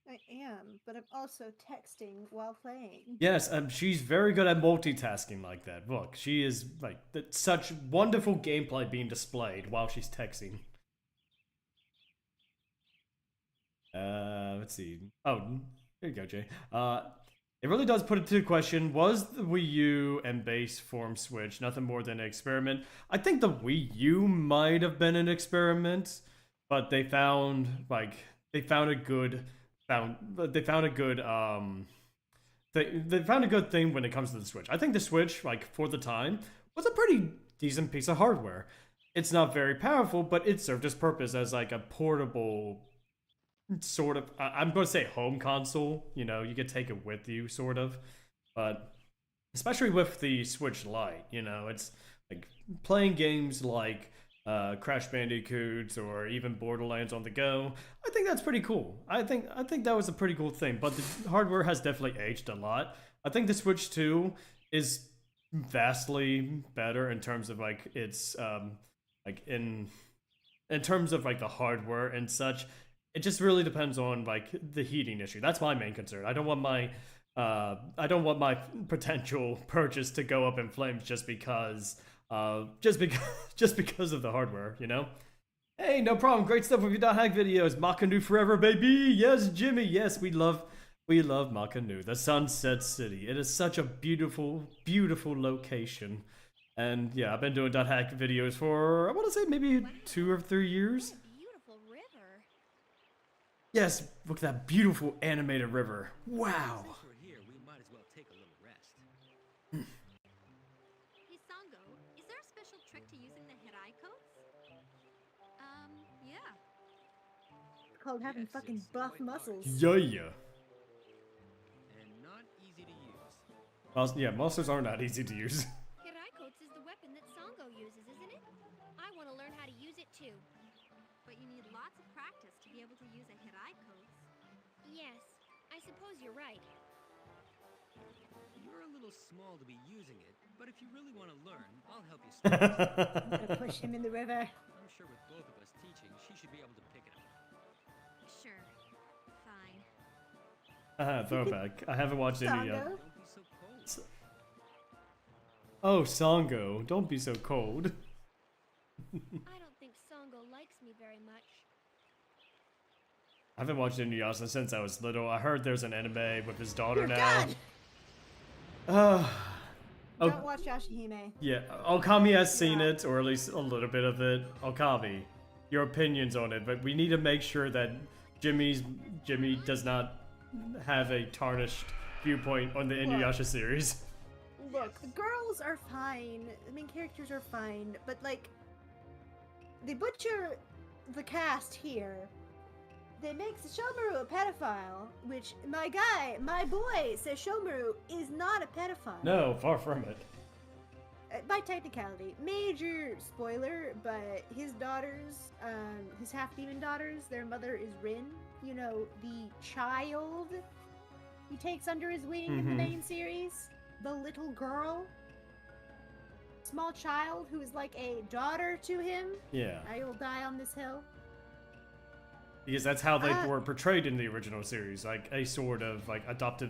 I am, but I'm also texting while playing. Yes, she's very good at multitasking like that. Look, she is like such wonderful gameplay being displayed while she's texting. Let's see. Oh, there you go, Jay. It really does put it to the question, was the Wii U and base form Switch nothing more than an experiment? I think the Wii U might have been an experiment, but they found a good thing when it comes to the Switch. I think the Switch, like, for the time, was a pretty decent piece of hardware. It's not very powerful, but it served its purpose as like a portable sort of, I'm going to say home console. You know, you could take it with you, sort of. But especially with the Switch Lite, you know, it's like playing games like Crash Bandicoots or even Borderlands on the go. I think that's pretty cool. I think that was a pretty cool thing. But the hardware has definitely aged a lot. I think the Switch 2 is vastly better in terms of like its like in terms of like the hardware and such. It just really depends on like the heating issue. That's my main concern. I don't want my potential purchase to go up in flames just because of the hardware, you know? Hey, no problem. Great stuff with your .hack videos. Makanu forever, baby. Yes, Jimmy. Yes, we love Makanu, the Sunset City. It is such a beautiful, beautiful location. And yeah, I've been doing .hack videos for, I want to say maybe 2 or 3 years. Beautiful river. Yes, look at that beautiful animated river. Wow. Since we're here, we might as well take a little rest. Hey, Sango, is there a special trick to using the Hirai coats? Yeah. It's called having Yes, fucking it's buff quite hard. muscles. Yeah. And not easy to use. Yeah, monsters are not easy to use. Hirai coats is the weapon that Sango uses, isn't it? I want to learn how to use it too. But you need lots of practice to be able to use a Hirai coats. Yes, I suppose you're right. You're a little small to be using it, but if you really want to learn, I'll help you start. I'm gonna push him in the river. I'm sure with both of us teaching, she should be able to pick it up. Sure. Fine. Throwback. I haven't watched any yet. Sango? Don't be so cold. Oh, Sango, don't be so cold. I don't think Sango likes me very much. I haven't watched Inuyasha since I was little. I heard there's an anime with his daughter Dear now. God! Oh, Don't watch Yashihime. yeah. Okami has seen it, or at least a little bit of it. Okami, your opinions on it, but we need to make sure that Jimmy does not have a tarnished viewpoint on the Inuyasha series. Look, the girls are fine. The main characters are fine, but like, they butcher the cast here. They make Shomaru a pedophile, which my boy says Shomaru is not a pedophile. No, far from it. By technicality, major spoiler, but his daughters, his half-demon daughters, their mother is Rin, you know, the child he takes under his wing in the main series. The little girl. Small child who is like a daughter to him. Yeah. I will die on this hill. Because that's how they were portrayed in the original series, like a sort of like adopted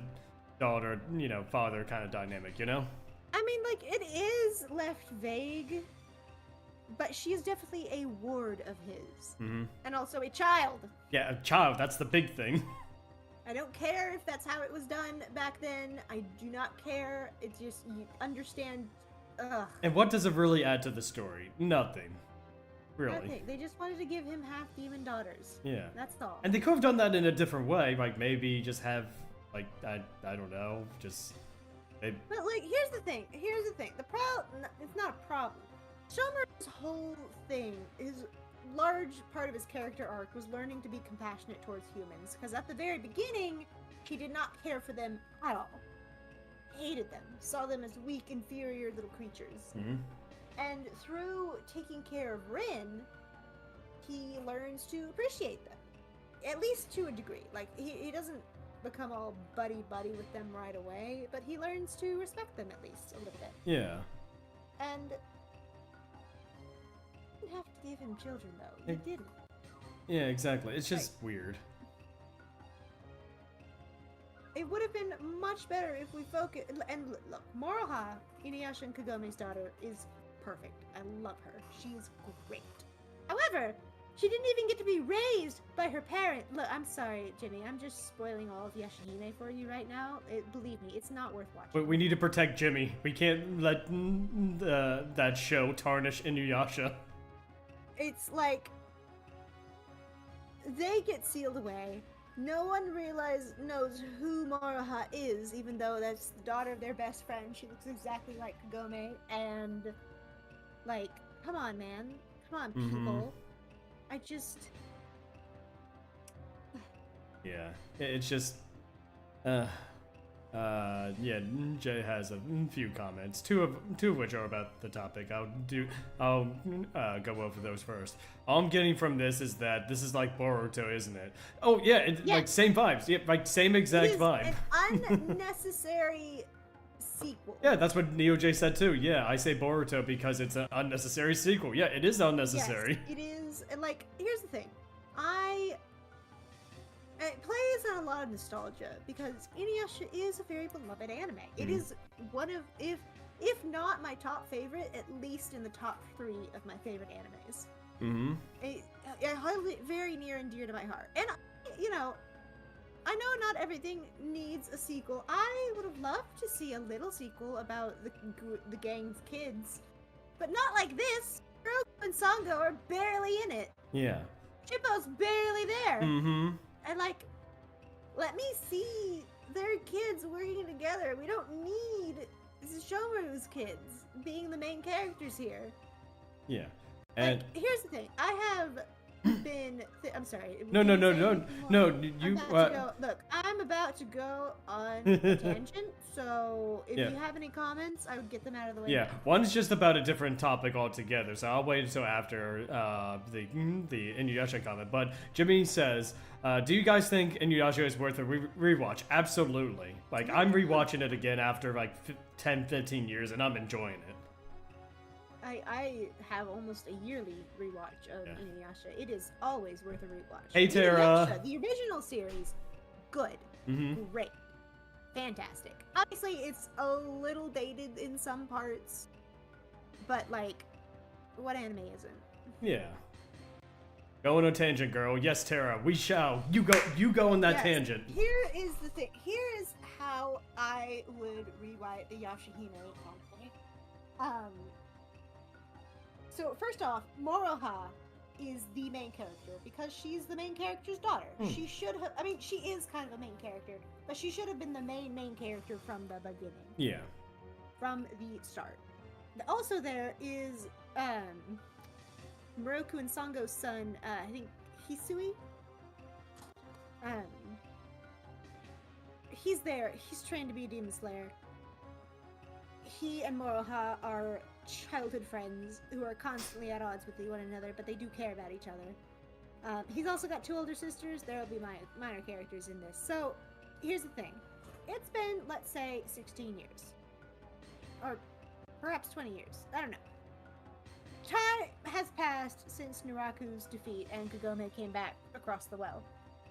daughter, you know, father kind of dynamic, you know? I mean, like, it is left vague, but she is definitely a ward of his. And also a child. Yeah, a child, that's the big thing. I don't care if that's how it was done back then. I do not care. It's just, you understand. Ugh. And what does it really add to the story? Nothing. Really. Nothing. They just wanted to give him half-demon daughters. Yeah. That's all. And they could have done that in a different way, like maybe just have, like, I don't know, just... But, like, here's the thing. The problem, it's not a problem. Shomaru's whole thing, his large part of his character arc was learning to be compassionate towards humans. Because at the very beginning, he did not care for them at all. hated them, saw them as weak, inferior little creatures. Mm-hmm. And through taking care of Rin, he learns to appreciate them. At least to a degree. Like, he doesn't become all buddy-buddy with them right away, but he learns to respect them at least a little bit. Yeah. And you didn't have to give him children, though. You didn't. Yeah, exactly. It's just weird. It would have been much better if we focus. And look, Moroha, Inuyasha and Kagome's daughter, is perfect. I love her. She's great. However, she didn't even get to be raised by her parent. Look, I'm sorry, Jimmy. I'm just spoiling all of Yashahime for you right now. Believe me, it's not worth watching. But we need to protect Jimmy. We can't let that show tarnish Inuyasha. It's like they get sealed away. No one knows who Moroha is, even though that's the daughter of their best friend. She looks exactly like Kagome, and like, come on, man. Come on, people. I just... Yeah, it's just... yeah, Jay has a few comments, two of which are about the topic. I'll go over those first. All I'm getting from this is that this is like Boruto, isn't it? Oh yeah, like same vibes, yeah, like same exact vibe. An unnecessary sequel. Yeah, that's what Neo J said too. Yeah, I say Boruto because it's an unnecessary sequel. Yeah, it is unnecessary. Yes, it is. And like, here's the thing, it plays on a lot of nostalgia because Inuyasha is a very beloved anime. It is one of, if not my top favorite, at least in the top 3 of my favorite animes. It hold it very near and dear to my heart. And, I know not everything needs a sequel. I would have loved to see a little sequel about the gang's kids, but not like this. Moroku and Sango are barely in it. Yeah. Chippo's barely there. And like, let me see their kids working together. We don't need Shomaru's kids being the main characters here. Yeah. And like, here's the thing. I have been... I'm sorry. No. You... Look, I'm about to go on a tangent, so if you have any comments, I would get them out of the way. Yeah, now. one's just about a different topic altogether, so I'll wait until after the Inuyasha comment. But Jimmy says, do you guys think Inuyasha is worth a rewatch? Absolutely. Like, I'm rewatching it again after like 10, 15 years, and I'm enjoying it. I have almost a yearly rewatch of Inuyasha. It is always worth a rewatch. Hey, Tara. Inuyasha, the original series, good, great, fantastic. Obviously, it's a little dated in some parts, but like, what anime isn't? Yeah. Go on a tangent, girl. Yes, Tara, we shall. You go on that tangent. Here is the thing. Here is how I would rewrite the Yashahime conflict. So first off, Moroha is the main character because she's the main character's daughter. She should have, I mean, she is kind of a main character, but she should have been the main character from the beginning. Yeah. From the start. Also there is, Moroku and Sango's son, I think Hisui? He's there. He's trained to be a demon slayer. He and Moroha are childhood friends who are constantly at odds with one another, but they do care about each other. He's also got 2 older sisters. There will be minor characters in this. So, here's the thing. It's been, let's say, 16 years. Or perhaps 20 years. I don't know. Time has passed since Naraku's defeat and Kagome came back across the well.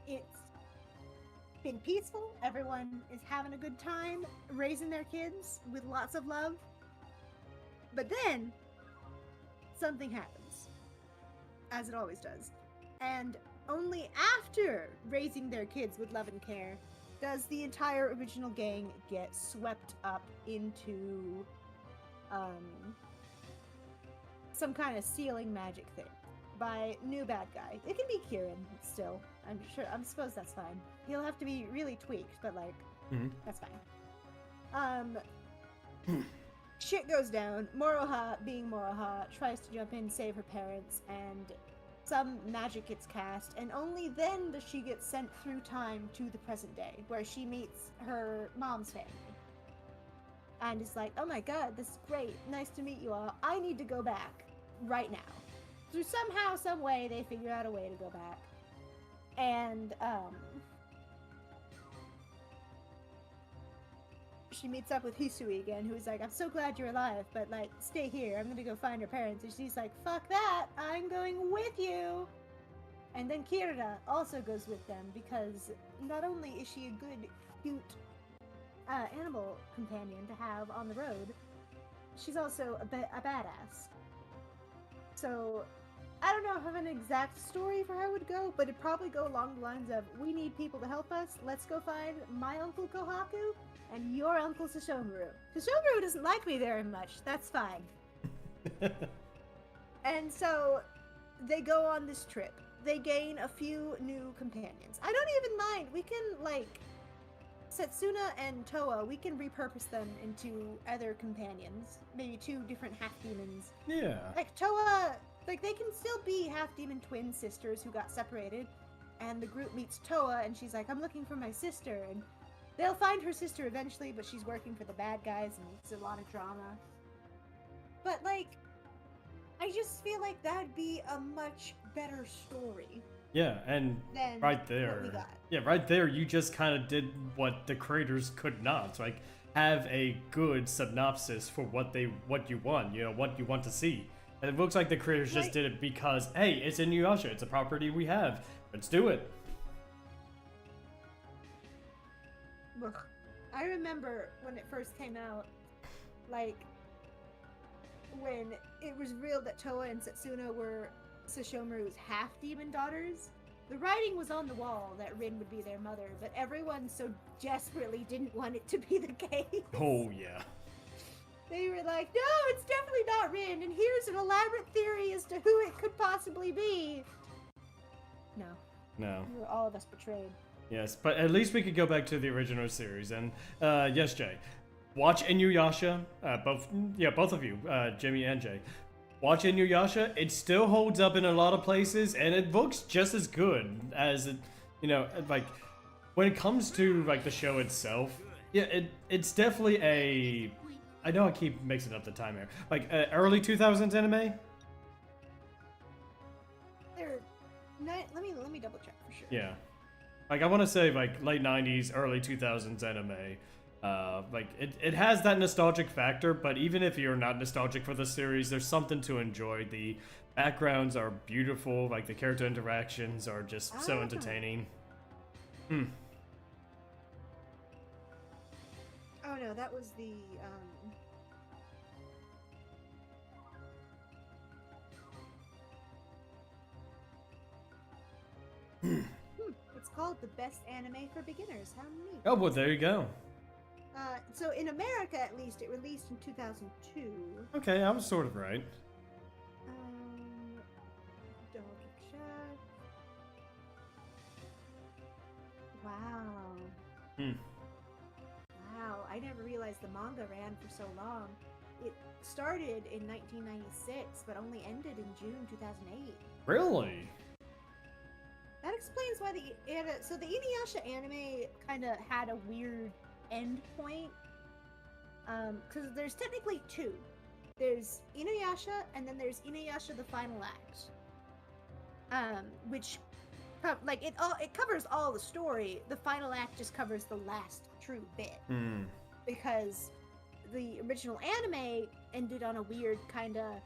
It's been peaceful. Everyone is having a good time raising their kids with lots of love. But then, something happens, as it always does. And only after raising their kids with love and care does the entire original gang get swept up into some kind of sealing magic thing by new bad guy. It can be Kieran still. I suppose that's fine. He'll have to be really tweaked, but like, that's fine. Shit goes down. Moroha, being Moroha, tries to jump in, save her parents, and some magic gets cast, and only then does she get sent through time to the present day, where she meets her mom's family. and is like, oh my god, this is great, nice to meet you all. I need to go back right now. So somehow, some way, they figure out a way to go back. And, she meets up with Hisui again, who's like, I'm so glad you're alive, but, like, stay here. I'm gonna go find her parents. And she's like, fuck that. I'm going with you. And then Kira also goes with them, because not only is she a good, cute animal companion to have on the road, she's also a badass. So, I don't know if I have an exact story for how it would go, but it'd probably go along the lines of, we need people to help us. Let's go find my Uncle Kohaku and your Uncle Sesshomaru. Sesshomaru doesn't like me very much. That's fine. And so, they go on this trip. They gain a few new companions. I don't even mind. We can, like, Setsuna and Toa, we can repurpose them into other companions. Maybe 2 different half-demons. Yeah. Like, Toa, like, they can still be half-demon twin sisters who got separated. And the group meets Toa, and she's like, I'm looking for my sister. And they'll find her sister eventually, but she's working for the bad guys, and it's a lot of drama. But, like, I just feel like that'd be a much better story. Yeah, and right there, right there, you just kind of did what the creators could not. Like, have a good synopsis for what you want, you know, what you want to see. And it looks like the creators just did it because, hey, it's Inuyasha, it's a property we have, let's do it. Ugh. I remember when it first came out, like, when it was revealed that Toa and Setsuna were Sesshomaru's half-demon daughters, the writing was on the wall that Rin would be their mother, but everyone so desperately didn't want it to be the case. Oh, yeah. They were like, no, it's definitely not Rin, and here's an elaborate theory as to who it could possibly be. No. We were all of us betrayed. Yes, but at least we could go back to the original series, and yes, Jay. Watch Inuyasha, both of you, Jimmy and Jay. Watch Inuyasha, it still holds up in a lot of places, and it looks just as good as it, you know, like, when it comes to, like, the show itself, yeah, it's definitely I know I keep mixing up the time here, like, early 2000s anime? Let me double check for sure. Yeah. Like, I want to say, like, late 90s, early 2000s anime. Like, it has that nostalgic factor, but even if you're not nostalgic for the series, there's something to enjoy. The backgrounds are beautiful, like, the character interactions are just so entertaining. Oh no, that was the, It's called the best anime for beginners. How neat. Oh, well, there you go. So in America, at least, it released in 2002. Okay, I was sort of right. Double check. Wow. Wow, I never realized the manga ran for so long. It started in 1996, but only ended in June 2008. Really? That explains why the Inuyasha anime kind of had a weird end point. Because there's technically 2. There's Inuyasha, and then there's Inuyasha the Final Act. Which, like, it covers all the story. The Final Act just covers the last true bit. Because the original anime ended on a weird kind of,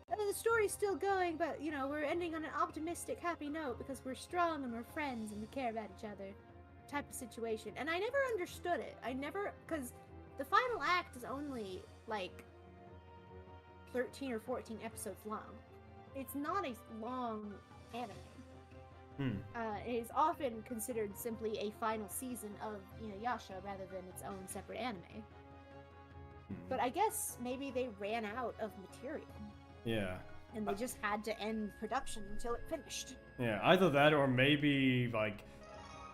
the story's still going, but, you know, we're ending on an optimistic, happy note because we're strong and we're friends and we care about each other type of situation. And I never understood it. Because the Final Act is only, like, 13 or 14 episodes long. It's not a long anime. It is often considered simply a final season of Inuyasha rather than its own separate anime. But I guess maybe they ran out of material. Yeah. And they just had to end production until it finished. Yeah, either that or maybe, like,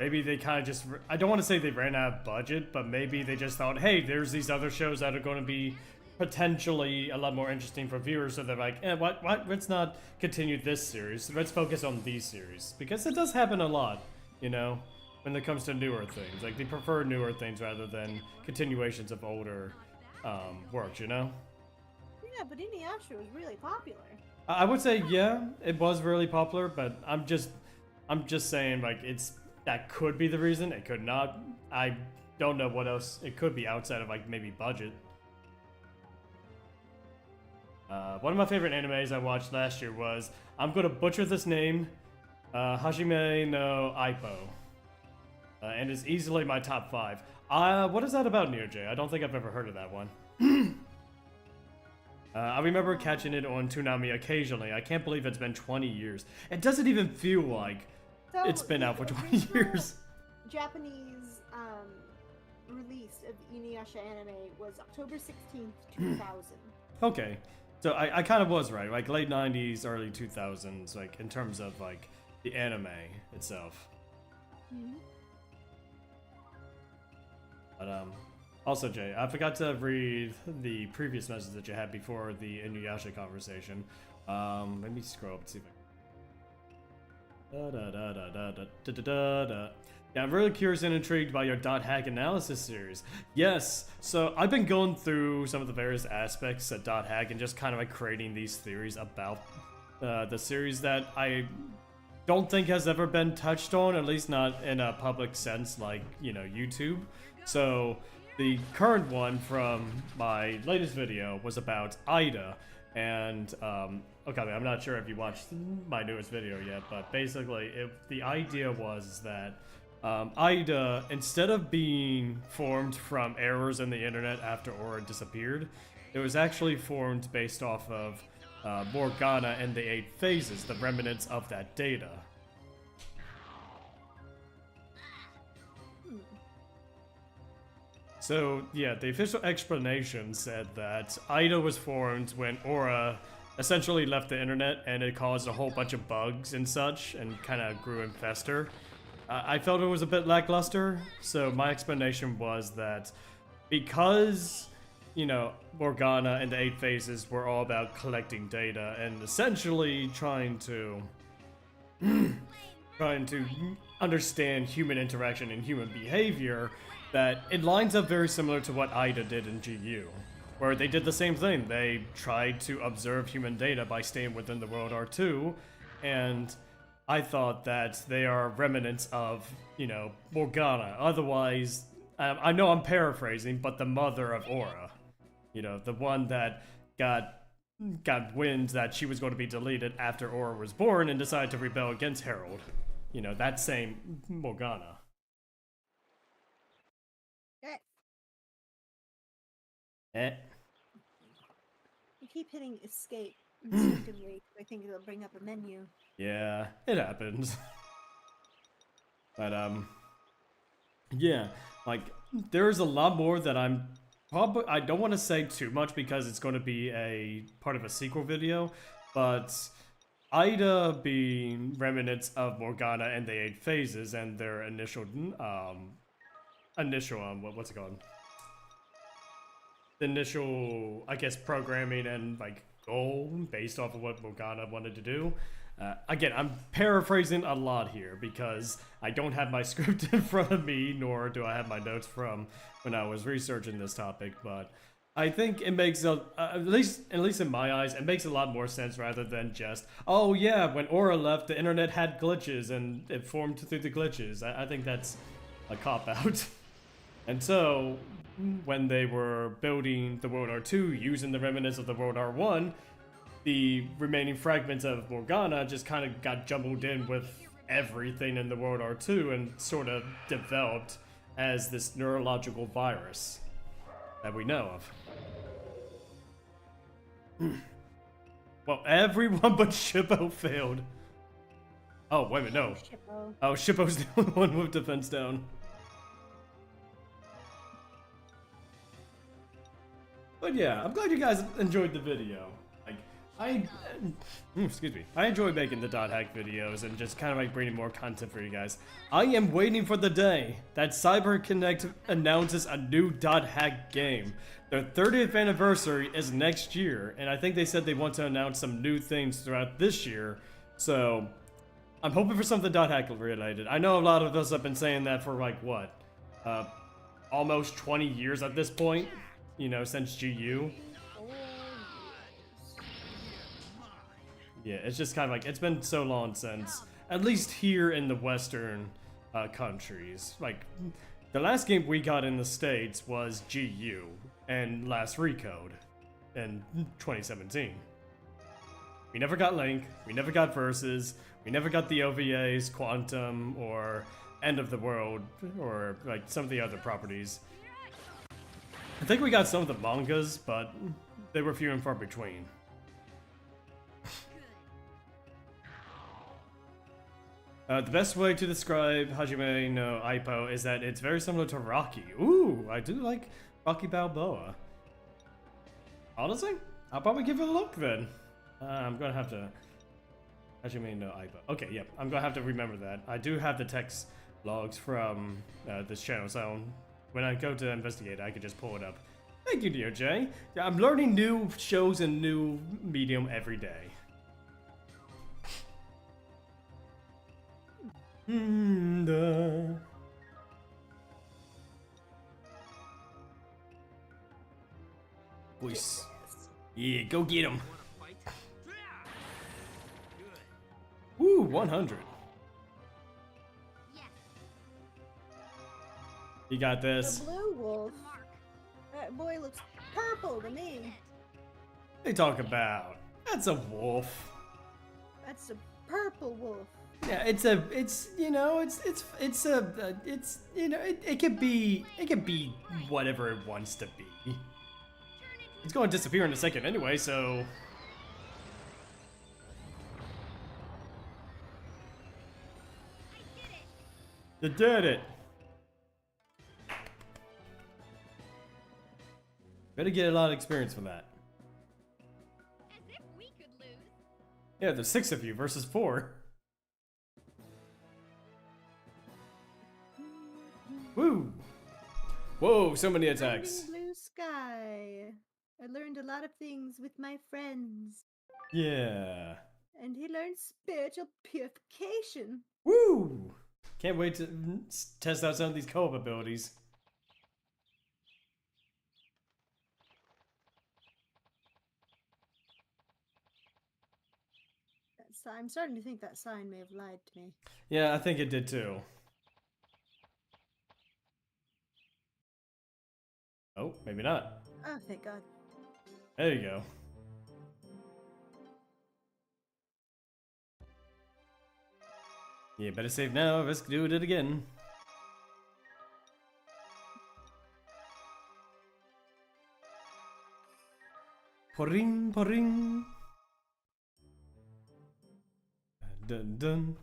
maybe they kind of just, I don't want to say they ran out of budget, but maybe they just thought, hey, there's these other shows that are going to be potentially a lot more interesting for viewers, so they're like, what, let's not continue this series, let's focus on these series. Because it does happen a lot, you know, when it comes to newer things. Like, they prefer newer things rather than continuations of older worked, you know? Yeah, but Inuyasha was really popular. I would say, yeah, it was really popular, but I'm just saying, like, that could be the reason. It could not. I don't know what else it could be outside of, like, maybe budget. One of my favorite animes I watched last year was, I'm gonna butcher this name, Hajime no Ippo. And it's easily my top 5. What is that about, NeoJ? I don't think I've ever heard of that one. I remember catching it on Toonami occasionally. I can't believe it's been 20 years. It doesn't even feel like it's been out for 20 years. Japanese release of Inuyasha anime was October 16th, 2000. Okay. So I kind of was right, like late 90s, early 2000s, like in terms of like the anime itself. Mm-hmm. But also Jay, I forgot to read the previous message that you had before the Inuyasha conversation. Let me scroll up and see if I. Yeah, I'm really curious and intrigued by your .hack analysis series. Yes, so I've been going through some of the various aspects of .hack and just kind of like creating these theories about the series that I don't think has ever been touched on, at least not in a public sense like, you know, YouTube. So the current one from my latest video was about Ida, and okay, I'm not sure if you watched my newest video yet, but basically the idea was that Ida, instead of being formed from errors in the internet after Aura disappeared, it was actually formed based off of Morgana and the 8 phases, the remnants of that data. So, yeah, the official explanation said that Ida was formed when Aura essentially left the internet and it caused a whole bunch of bugs and such and kind of grew and fester. I felt it was a bit lackluster, so my explanation was that because, you know, Morgana and the 8 phases were all about collecting data and essentially trying to understand human interaction and human behavior, that it lines up very similar to what Ida did in GU, where they did the same thing. They tried to observe human data by staying within the World R2, and I thought that they are remnants of, you know, Morgana. Otherwise, I know I'm paraphrasing, but the mother of Aura. You know, the one that got wind that she was going to be deleted after Aura was born and decided to rebel against Herald. You know, that same Morgana. Eh. You keep hitting escape instinctively. I think it'll bring up a menu. Yeah, it happens. But yeah, like there's a lot more that I don't want to say too much because it's going to be a part of a sequel video, but Ida being remnants of Morgana and the 8 phases and their initial what's it called? The initial, I guess, programming and like goal based off of what Morgana wanted to do. Again, I'm paraphrasing a lot here because I don't have my script in front of me, nor do I have my notes from when I was researching this topic, but I think it makes, at least in my eyes, it makes a lot more sense rather than just, oh yeah, when Aura left, the internet had glitches and it formed through the glitches. I think that's a cop-out. And so, when they were building the World R2 using the remnants of the World R1, the remaining fragments of Morgana just kind of got jumbled in with everything in the World R2 and sort of developed as this neurological virus that we know of. Well, everyone but Shippo failed. Oh, wait a minute, no. Shippo. Oh, Shippo's the only one with defense down. But yeah, I'm glad you guys enjoyed the video. Like, excuse me. I enjoy making the .hack videos and just kind of like bringing more content for you guys. I am waiting for the day that CyberConnect announces a new .hack game. Their 30th anniversary is next year, and I think they said they want to announce some new things throughout this year. So, I'm hoping for something .hack related. I know a lot of us have been saying that for like, what? Almost 20 years at this point. you know, since GU. Oh, Yeah, it's just kind of like, it's been so long since, at least here in the Western countries. Like, the last game we got in the States was GU and Last Recode in 2017. We never got Link, we never got Versus, we never got the OVAs, Quantum, or End of the World, or like some of the other properties. I think we got some of the mangas, but they were few and far between. The best way to describe Hajime no Ippo is that it's very similar to Rocky. Ooh, I do like Rocky Balboa. Honestly, I'll probably give it a look then. I'm gonna have to... Hajime no Ippo. Okay, yep, I'm gonna have to remember that. I do have the text logs from this channel, so when I go to investigate, I can just pull it up. Thank you, DOJ. I'm learning new shows and new medium every day. Voice. Yeah, go get him. Woo, 100. Yes. You got this. the blue wolf. That boy looks purple to me. What they talk about? That's a wolf. That's a purple wolf. Yeah, it's you know, you know, it could be whatever it wants to be. It's going to disappear in a second anyway, so. You did it. Better get a lot of experience from that. As if we could lose. Yeah, there's 6 of you versus 4. Woo! Whoa, so many attacks. Finding blue sky. I learned a lot of things with my friends. Yeah. And he learned spiritual purification. Woo! Can't wait to test out some of these co-op abilities. I'm starting to think that sign may have lied to me. Yeah, I think it did too. Oh, maybe not. Oh, thank God. There you go. Yeah, better save now, risk doing it again. Poring, poring. Dun dun.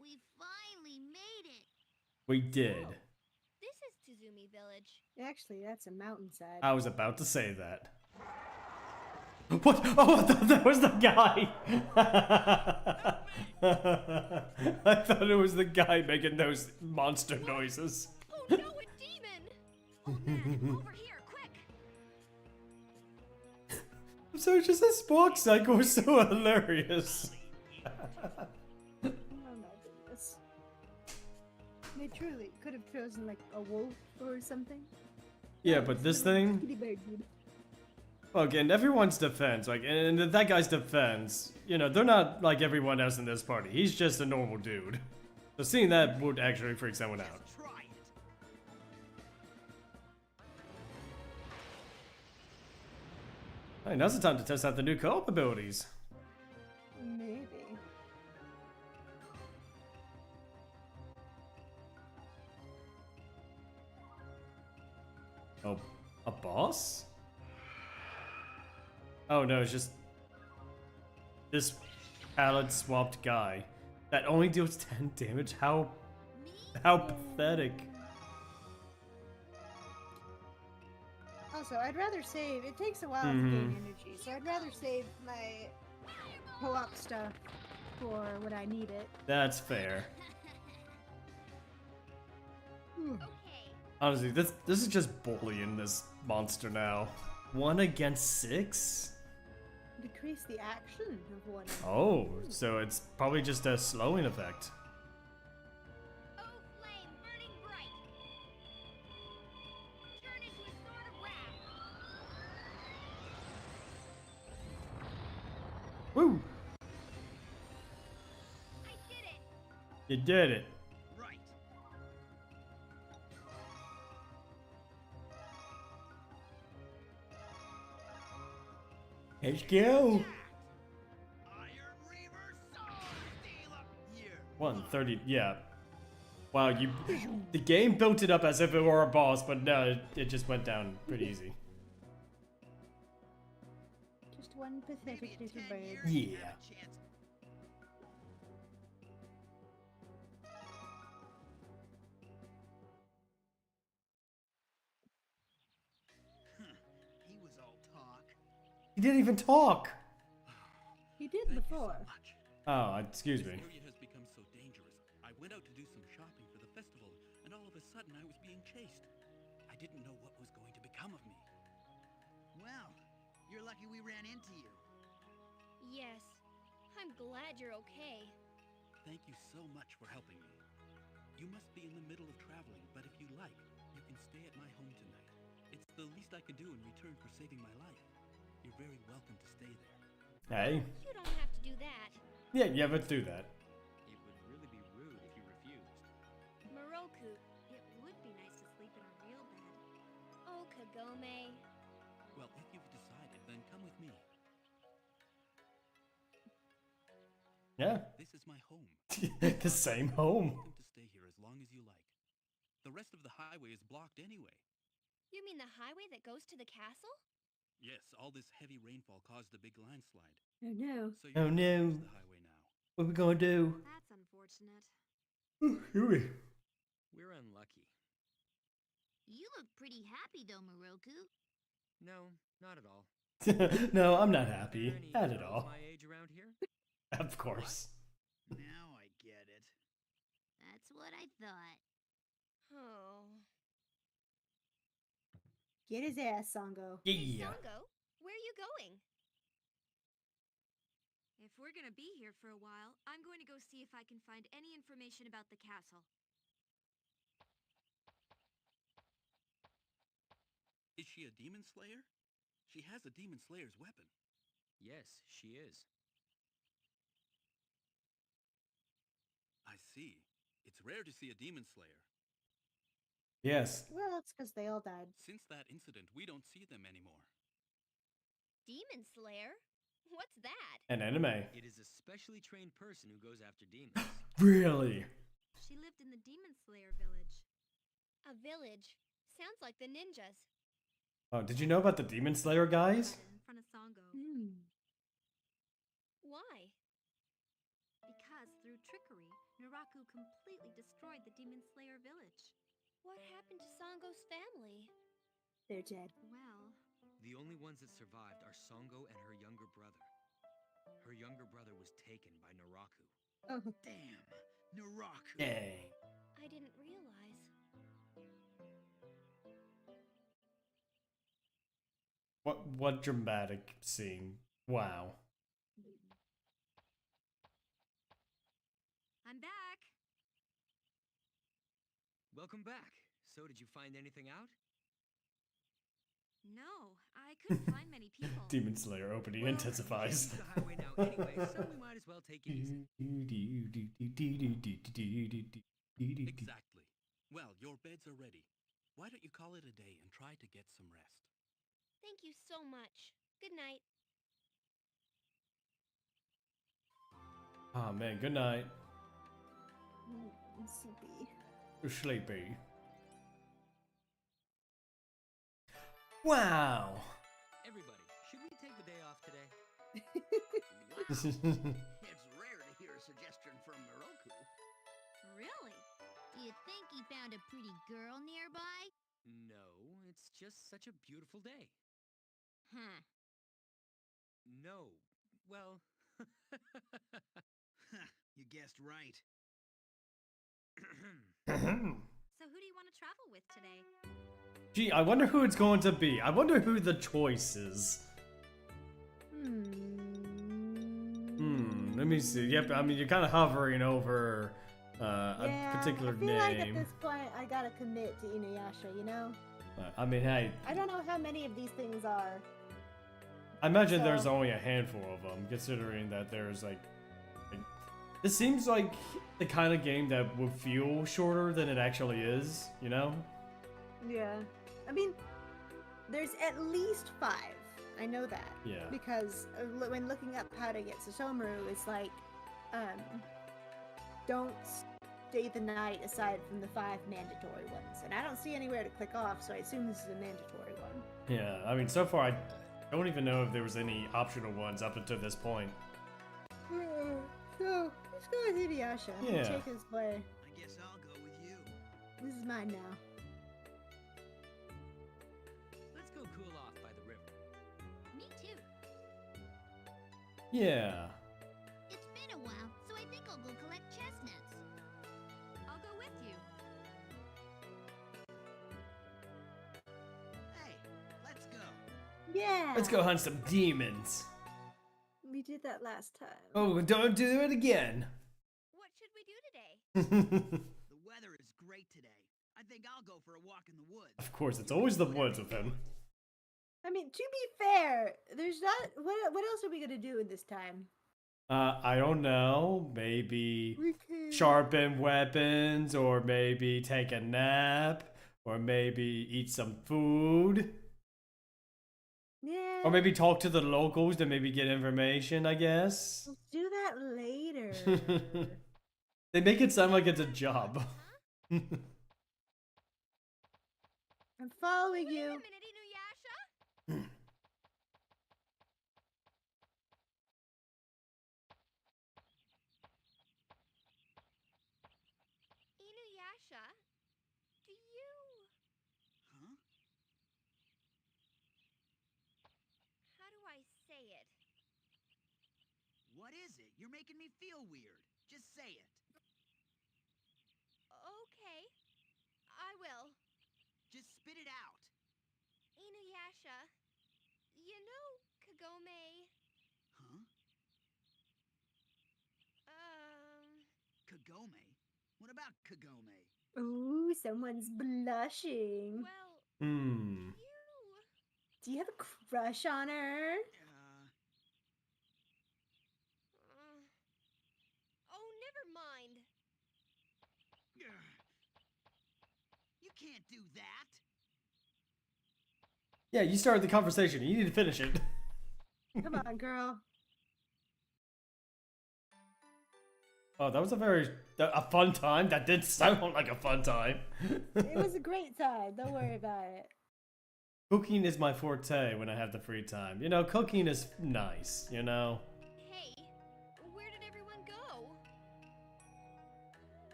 We finally made it. We did. This is Tizumi Village. Actually, that's a mountainside. I was about to say that. What? Oh, I thought that was the guy! I thought it was the guy making those monster noises. Oh no, a demon! Oh man, over here, quick! So just this Spock cycle was so hilarious. Oh my goodness. They truly could have chosen like a wolf or something. Yeah, but this thing... Kitty bird, dude. Okay, in everyone's defense, like, and in that guy's defense, you know, they're not like everyone else in this party. He's just a normal dude. So seeing that would actually freak someone out. Try it. Alright, now's the time to test out the new co-op abilities. Maybe. Oh, a boss? Oh no, it's just this palette swapped guy that only deals 10 damage. How pathetic. Also, I'd rather save. It takes a while to gain energy, so I'd rather save my co-op stuff for when I need it. That's fair. Okay. Honestly, this is just bullying this monster now. 1 against 6? Decrease the action of one. Oh, so it's probably just a slowing effect. Oh, flame burning bright. Woo! I did it! You did it. Right. Let's go. Iron Reaver Sword Stealer. Here. 130. Yeah. Wow, the game built it up as if it were a boss, but no, it just went down pretty easy. Just one pathetic little bird. Yeah. He was all talk. He didn't even talk. He did before. Oh, excuse me. This area has become so dangerous. I went out to do some shopping for the festival, and all of a sudden I was being chased. I didn't know what was going to become of me. Well, you're lucky we ran into you. Yes. I'm glad you're okay. Thank you so much for helping me. You must be in the middle of traveling, but if you like, you can stay at my home tonight. It's the least I can do in return for saving my life. You're very welcome to stay there. Hey. You don't have to do that. Yeah, let's do that. It would really be rude if you refused. Moroku, it would be nice to sleep in a real bed. Oh, Kagome. Well, if you've decided, then come with me. Yeah. This is my home. The same home. Welcome to stay here as long as you like. The rest of the highway is blocked anyway. You mean the highway that goes to the castle? Yes, all this heavy rainfall caused a big landslide. Oh no. So you Oh, have to no. use the highway now. What are we gonna do? That's unfortunate. We're unlucky. You look pretty happy though, Moroku. No, not at all. No, I'm not Are happy. there any Not at girls all. my age around here? Of course. Now I get it. That's what I thought. Oh. Get his ass, Sango. Hey, Yeah. Sango, where are you going? If we're gonna be here for a while, I'm going to go see if I can find any information about the castle. Is she a demon slayer? She has a demon slayer's weapon. Yes, she is. I see. It's rare to see a demon slayer. Yes. Well, that's because they all died. Since that incident, we don't see them anymore. Demon Slayer? What's that? An anime. It is a specially trained person who goes after demons. Really? She lived in the Demon Slayer village. A village? Sounds like the ninjas. Oh, did you know about the Demon Slayer guys? In front of Sango. Why? Because through trickery, Naraku completely destroyed the Demon Slayer village. What happened to Sango's family? They're dead. Well, The only ones that survived are Songo and her younger brother. Her younger brother was taken by Naraku. Oh, Damn. Naraku. Dang. I didn't realize. What dramatic scene. Wow. I'm back. Welcome back. So did you find anything out? No, I couldn't find many people. Demon Slayer opening intensifies. We're heading to the highway now anyway, so we might as well take it easy. Exactly. Well, your beds are ready. Why don't you call it a day and try to get some rest? Thank you so much. Good night. Oh man, good night. sleepy. You're sleepy. Wow. Everybody, should we take the day off today? It's rare to hear a suggestion from Moroku. Really? Do you think he found a pretty girl nearby? No, it's just such a beautiful day. Huh. No, well... You guessed right. So who do you want to travel with today? Gee, I wonder who it's going to be. I wonder who the choice is. Let me see. Yep, I mean, you're kind of hovering over a particular I feel name. like at this point, I gotta commit to Inuyasha, you know? I mean, hey. I don't know how many of these things are. I imagine there's only a handful of them, considering that there's like this seems like the kind of game that would feel shorter than it actually is, you know? Yeah. I mean, there's at least 5. I know that. Yeah. Because when looking up how to get Susomaru, it's like, don't stay the night aside from the 5 mandatory ones. And I don't see anywhere to click off, so I assume this is a mandatory one. Yeah, I mean, so far I don't even know if there was any optional ones up until this point. So, let's go with Inuyasha. Yeah. Take his play. I guess I'll go with you. This is mine now. Let's go cool off by the river. Me too. Yeah. It's been a while, so I think I'll go collect chestnuts. I'll go with you. Hey, let's go. Yeah. Let's go hunt some demons. We did that last time. Oh, don't do it again. What should we do today? The weather is great today. I think I'll go for a walk in the woods. Of course, it's always the woods with him. I mean, to be fair, there's not. What else are we gonna do in this time? I don't know. Maybe We can sharpen weapons, or maybe take a nap, or maybe eat some food, Yeah. or maybe talk to the locals to maybe get information, I guess. We'll do that later. They make it sound like it's a job. I'm following Wait a you. minute, Inuyasha. Inuyasha, do you... Huh? How do I say it? What is it? You're making me feel weird. Just say it. Okay, I will. Just spit it out. Inuyasha, you know Kagome... Huh? Kagome? What about Kagome? Ooh, someone's blushing. Well, Hmm. you... Do you have a crush on her? Oh, never mind. You can't do that. Yeah, you started the conversation. You need to finish it. Come on, girl. Oh, that was a fun time. That did sound like a fun time. It was a great time. Don't worry about it. Cooking is my forte when I have the free time. You know, cooking is nice, you know? Hey, where did everyone go?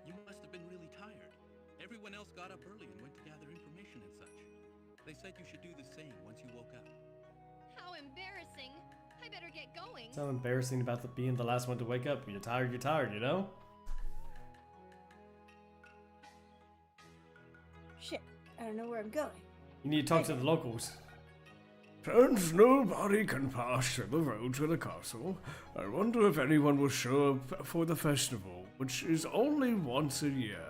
You must have been really tired. Everyone else got up early and went to gather information and such. They said you should do the same once you woke up. How embarrassing. I better get going. So embarrassing about being the last one to wake up. You're tired, you know? Shit, I don't know where I'm going. You need to talk to the locals. Since nobody can pass through the road to the castle, I wonder if anyone will show up for the festival, which is only once a year.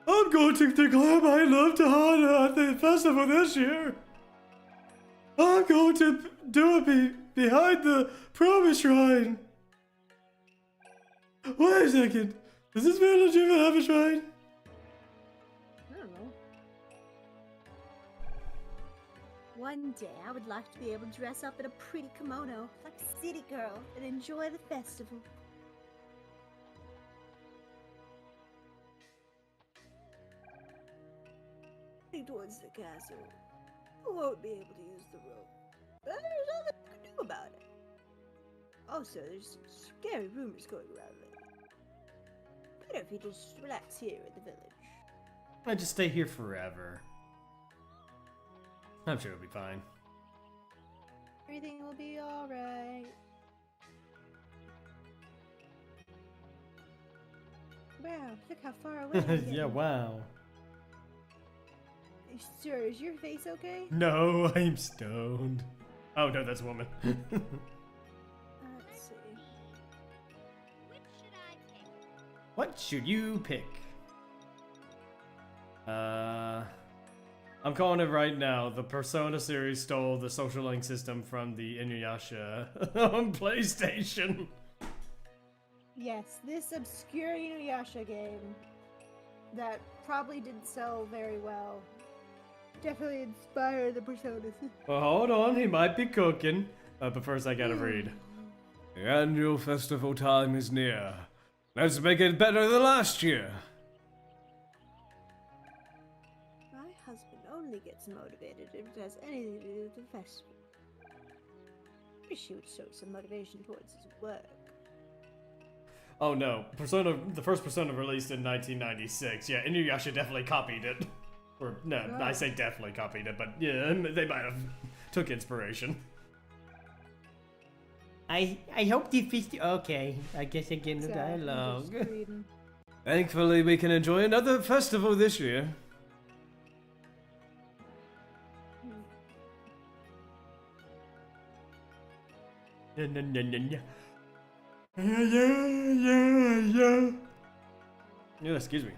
I'm going to declare my love to Hana at the festival this year. I'm going to do it behind the promise shrine. Wait a second. Does this village even have a shrine? I don't know. One day, I would like to be able to dress up in a pretty kimono, like a city girl, and enjoy the festival. Heading towards the castle. I won't be able to use the rope. But there's nothing I can do about it. Also, there's some scary rumors going around lately. Better if you just relax here at the village. I just stay here forever. I'm sure it'll be fine. Everything will be alright. Wow, look how far away I am. Yeah, wow. Sir, is your face okay? No, I'm stoned. Oh no, that's a woman. Let's see. Which should I pick? What should you pick? I'm calling it right now. The Persona series stole the social link system from the Inuyasha on PlayStation. Yes, this obscure Inuyasha game that probably didn't sell very well definitely inspired the Personas. Well, hold on, he might be cooking. But first I gotta read. The annual festival time is near. Let's make it better than last year. My husband only gets motivated if it has anything to do with the festival. Wish he would show some motivation towards his work. Oh no, Persona, the first Persona released in 1996. Yeah, Inuyasha definitely copied it. Or, no, Oh. I say definitely copied it, but yeah, they might have took inspiration. I hope the feast. Okay, I guess I get the dialogue. Thankfully, we can enjoy another festival this year. Yeah, excuse me.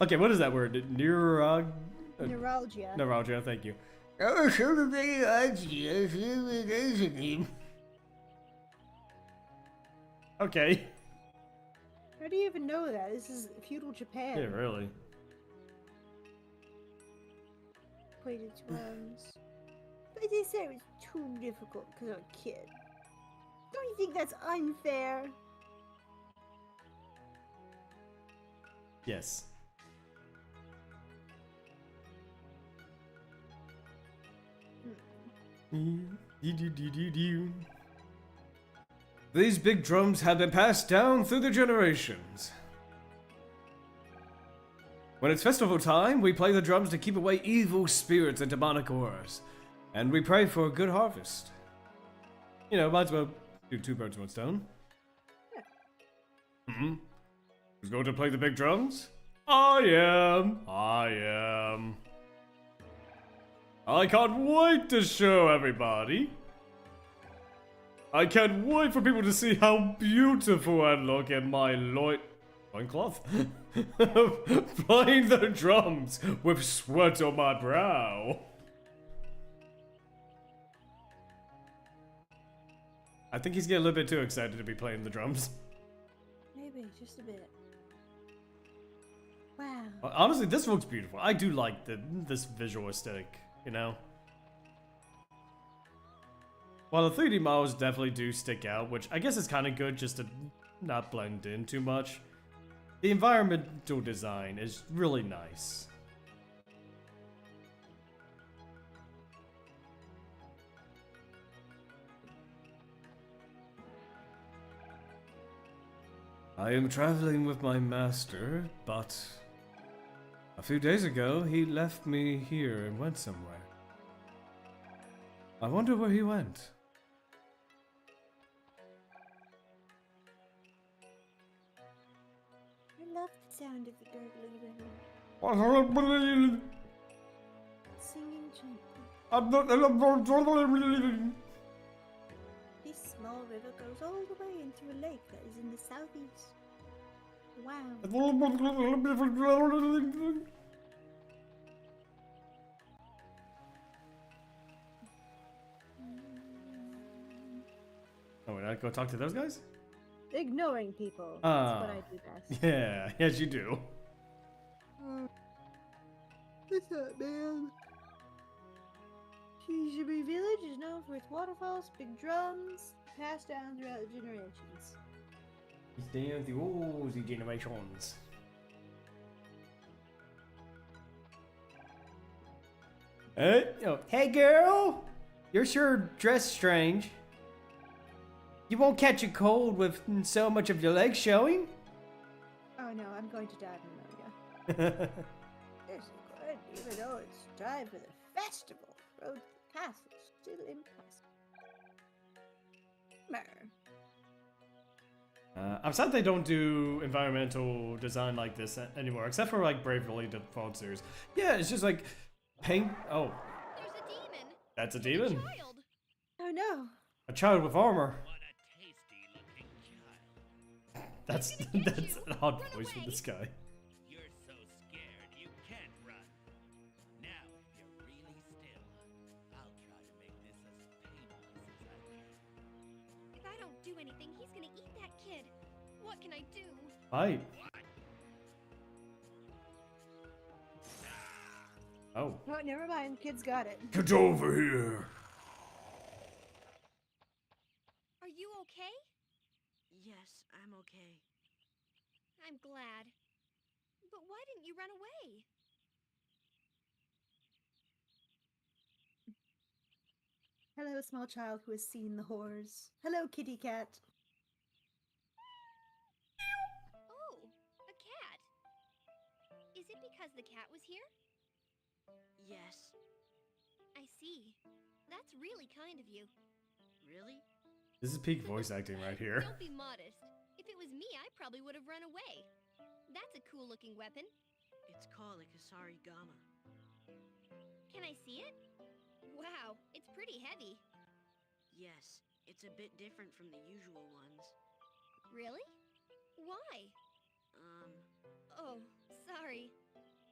Okay, what is that word? Neuralgia. Neuralgia, thank you. Okay. How do you even know that? This is feudal Japan. Yeah, really. Equated terms. But they say it was too difficult because I'm a kid. Don't you think that's unfair? Yes. These big drums have been passed down through the generations. When it's festival time, we play the drums to keep away evil spirits and demonic auras. And we pray for a good harvest. You know, might as well do two birds, one stone. Hmm? Who's going to play the big drums? I am. I can't wait to show everybody. I can't wait for people to see how beautiful I look in my loincloth. Playing the drums with sweat on my brow. I think he's getting a little bit too excited to be playing the drums. Maybe, just a bit. Wow. Honestly, this looks beautiful. I do like this visual aesthetic, you know? While the 3D models definitely do stick out, which I guess is kind of good just to not blend in too much, the environmental design is really nice. I am traveling with my master, but a few days ago he left me here and went somewhere. I wonder where he went. I love the sound of the gurgling river. Singing gently. This small river goes all the way into a lake that is in the southeast. Wow. Oh, wait, I go talk to those guys? Ignoring people. That's what I do best. Yeah, yes you do. What's up, man? Shibuya Village is known for its waterfalls, big drums, passed down throughout the generations. It's down through all the generations. Hey, Hey girl, you're sure dressed strange. You won't catch a cold with so much of your legs showing? Oh no, I'm going to die of pneumonia. This is good, even though it's time for the festival. Road to the castle is still impassable. Mer. I'm sad they don't do environmental design like this anymore, except for like Bravely Default series. Yeah, it's just like paint. Oh, there's a demon. That's a demon. Child. Oh no. A child with armor. What a tasty looking child. That's an odd voice for this guy. You're so scared you can't run. Now, if you're really still, I'll try to make this as painless as I can. If I don't do anything, he's gonna eat that kid. What can I do? Fight. Oh. Oh, never mind. Kid's got it. Get over here. Are you okay? Yes, I'm okay. I'm glad. But why didn't you run away? Hello, small child who has seen the horrors. Hello, kitty cat. Oh, a cat. Is it because the cat was here? Yes. I see. That's really kind of you. Really? This is peak voice acting right here. Don't be modest. If it was me, I probably would have run away. That's a cool-looking weapon. It's called a Kasarigama. Can I see it? Wow, it's pretty heavy. Yes, it's a bit different from the usual ones. Really? Why? Oh, sorry.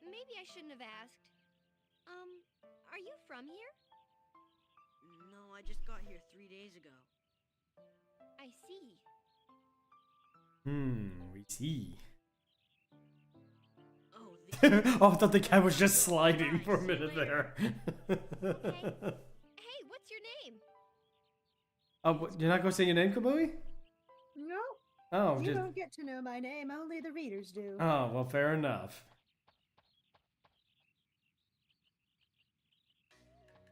Maybe I shouldn't have asked. Are you from here? No, I just got here 3 days ago. I see. We see. Oh, Oh, I thought the cat was just sliding for a minute there. Hey, what's your name? Oh, you're not going to say your name, Kamui? No. Oh, You just... don't get to know my name. Only the readers do. Oh, well, fair enough.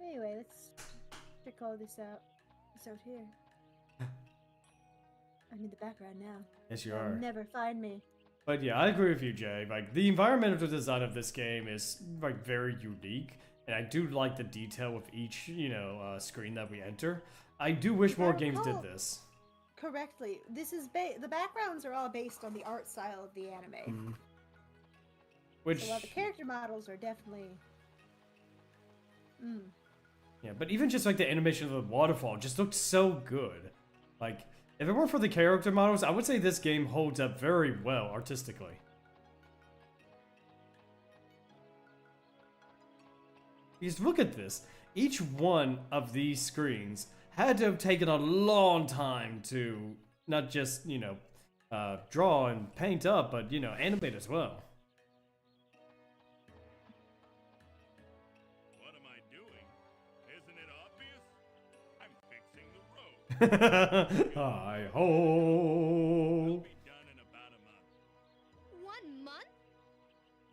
Anyway, let's check all this out. It's out here. I'm in the background now. Yes, you They'll are. never find me. But yeah, I agree with you, Jay. Like, the environmental design of this game is, like, very unique. And I do like the detail with each, you know, screen that we enter. I do wish more games did this. Correctly. This is the backgrounds are all based on the art style of the anime. Which... So while the character models are definitely... Yeah, but even just, like, the animation of the waterfall just looked so good. Like... If it weren't for the character models, I would say this game holds up very well artistically. Because look at this. Each one of these screens had to have taken a long time to not just, you know, draw and paint up, but, you know, animate as well. What am I doing? Isn't it obvious? I'm fixing the road. Hi ho. It'll be done in about a month. 1 month?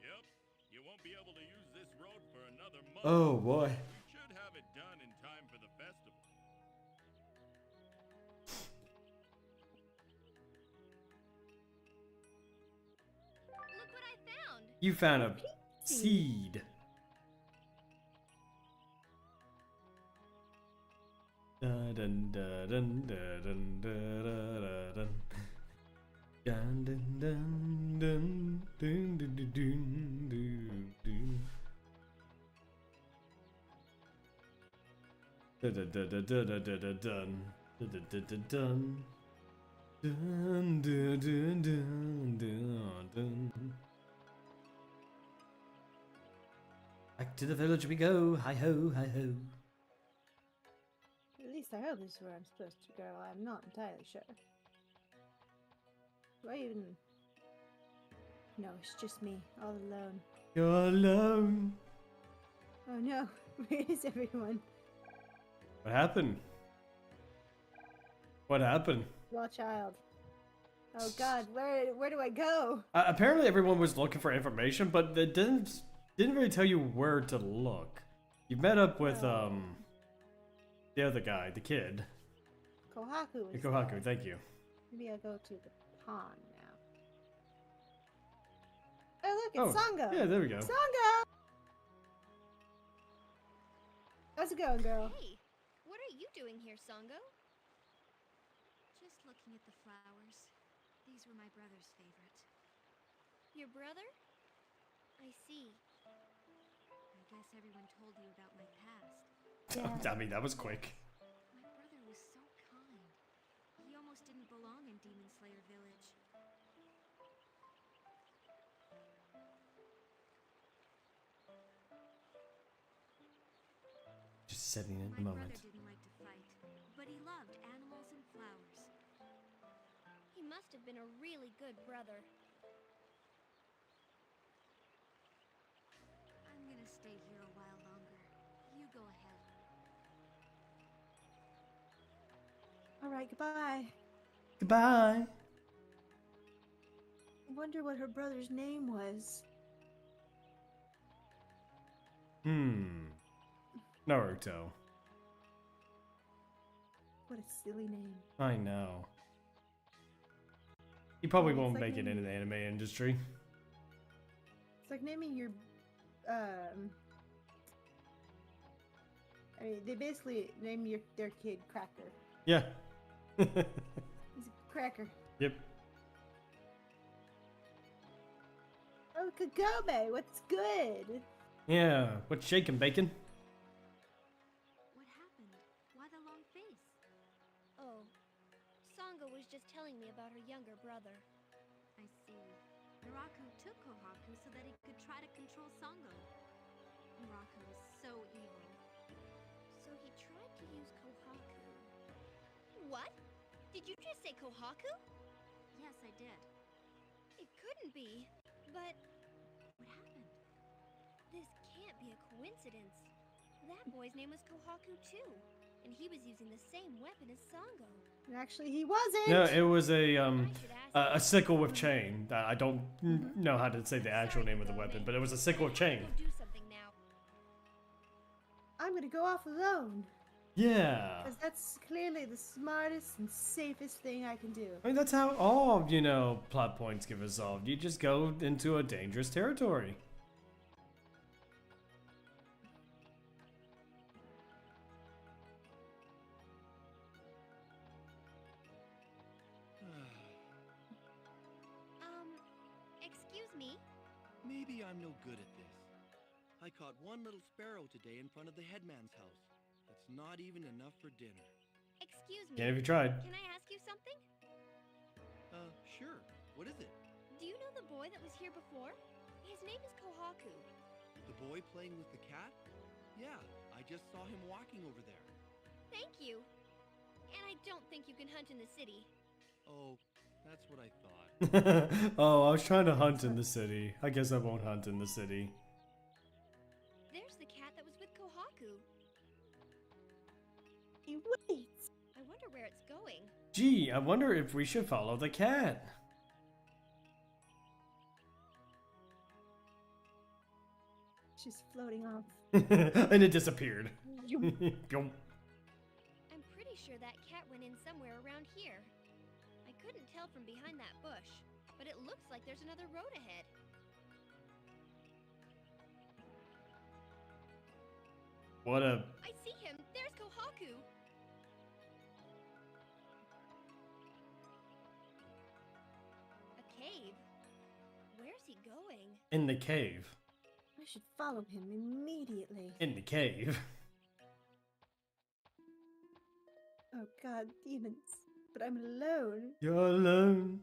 Yep. You won't be able to use this road for another month. Oh boy. You should have it done in time for the festival. Look what I found. You found a seed. Dun dun dun dun dun dun dun dun. Dun dun dun dun dun dun dun dun dun. Dun dun dun dun dun dun dun dun dun dun dun. Dun dun dun dun dun dun. Back to the village we go. Hi ho, hi ho. At least I hope this is where I'm supposed to go. I'm not entirely sure. Do I even... No, it's just me, all alone. You're alone. Oh no, where is everyone? What happened? What happened? Well, child. Oh god, where do I go? Apparently everyone was looking for information, but they didn't really tell you where to look. You met up with the other guy, the kid. Kohaku is Kohaku, there. thank you. Maybe I'll go to the pond now. Oh look, it's Sango! Yeah, there we go. Sango! How's it going, girl? Hey, what are you doing here, Sango? Just looking at the flowers. were my brother's favorite. Your brother? I see. I guess everyone told you about my past. I mean, that was quick. My brother was so kind. He almost didn't belong in Demon Slayer Village. Just sitting in the My moment. brother didn't like to fight, but he loved animals and flowers. He must have been a really good brother. I'm gonna stay here a while longer. You go ahead. All right, goodbye. Goodbye. I wonder what her brother's name was. Naruto. What a silly name. I know. He probably It's won't like make it into naming- the anime industry. It's like naming your, I mean, they basically name their kid Cracker. Yeah. He's a cracker. Yep. Oh, Kagome, what's good? Yeah. What's shaking, bacon? What happened? Why the long face? Oh, Sangha was just telling me about her younger brother. I see. Naraku took Kohaku so that he could try to control Sangha. Naraku was so evil. So he tried to use Kohaku. What? Did you just say Kohaku? Yes, I did. It couldn't be. But what happened? This can't be a coincidence. That boy's name was Kohaku too, and he was using the same weapon as Sango. Actually, he wasn't. No, it was a sickle with chain. I don't know how to say the actual name of the weapon, but it was a sickle with chain. Go do something now. I'm gonna go off alone. Yeah. Because that's clearly the smartest and safest thing I can do. I mean, that's how all, plot points get resolved. You just go into a dangerous territory. Excuse me? Maybe I'm no good at this. I caught one little sparrow today in front of the headman's house. That's not even enough for dinner. Excuse me. Yeah, have you tried? Can I ask you something? Sure. What is it? Do you know the boy that was here before? His name is Kohaku. The boy playing with the cat? Yeah, I just saw him walking over there. Thank you. And I don't think you can hunt in the city. Oh, that's what I thought. Oh, I was trying to hunt in the city. I guess I won't hunt in the city. There's the cat that was with Kohaku. He waits. I wonder where it's going. Gee, I wonder if we should follow the cat. She's floating off. And it disappeared. I'm pretty sure that cat went in somewhere around here. I couldn't tell from behind that bush, but it looks like there's another road ahead. What a... I see him! There's Kohaku! A cave? Where's he going? In the cave. I should follow him immediately. In the cave. Oh god, demons. But I'm alone. You're alone.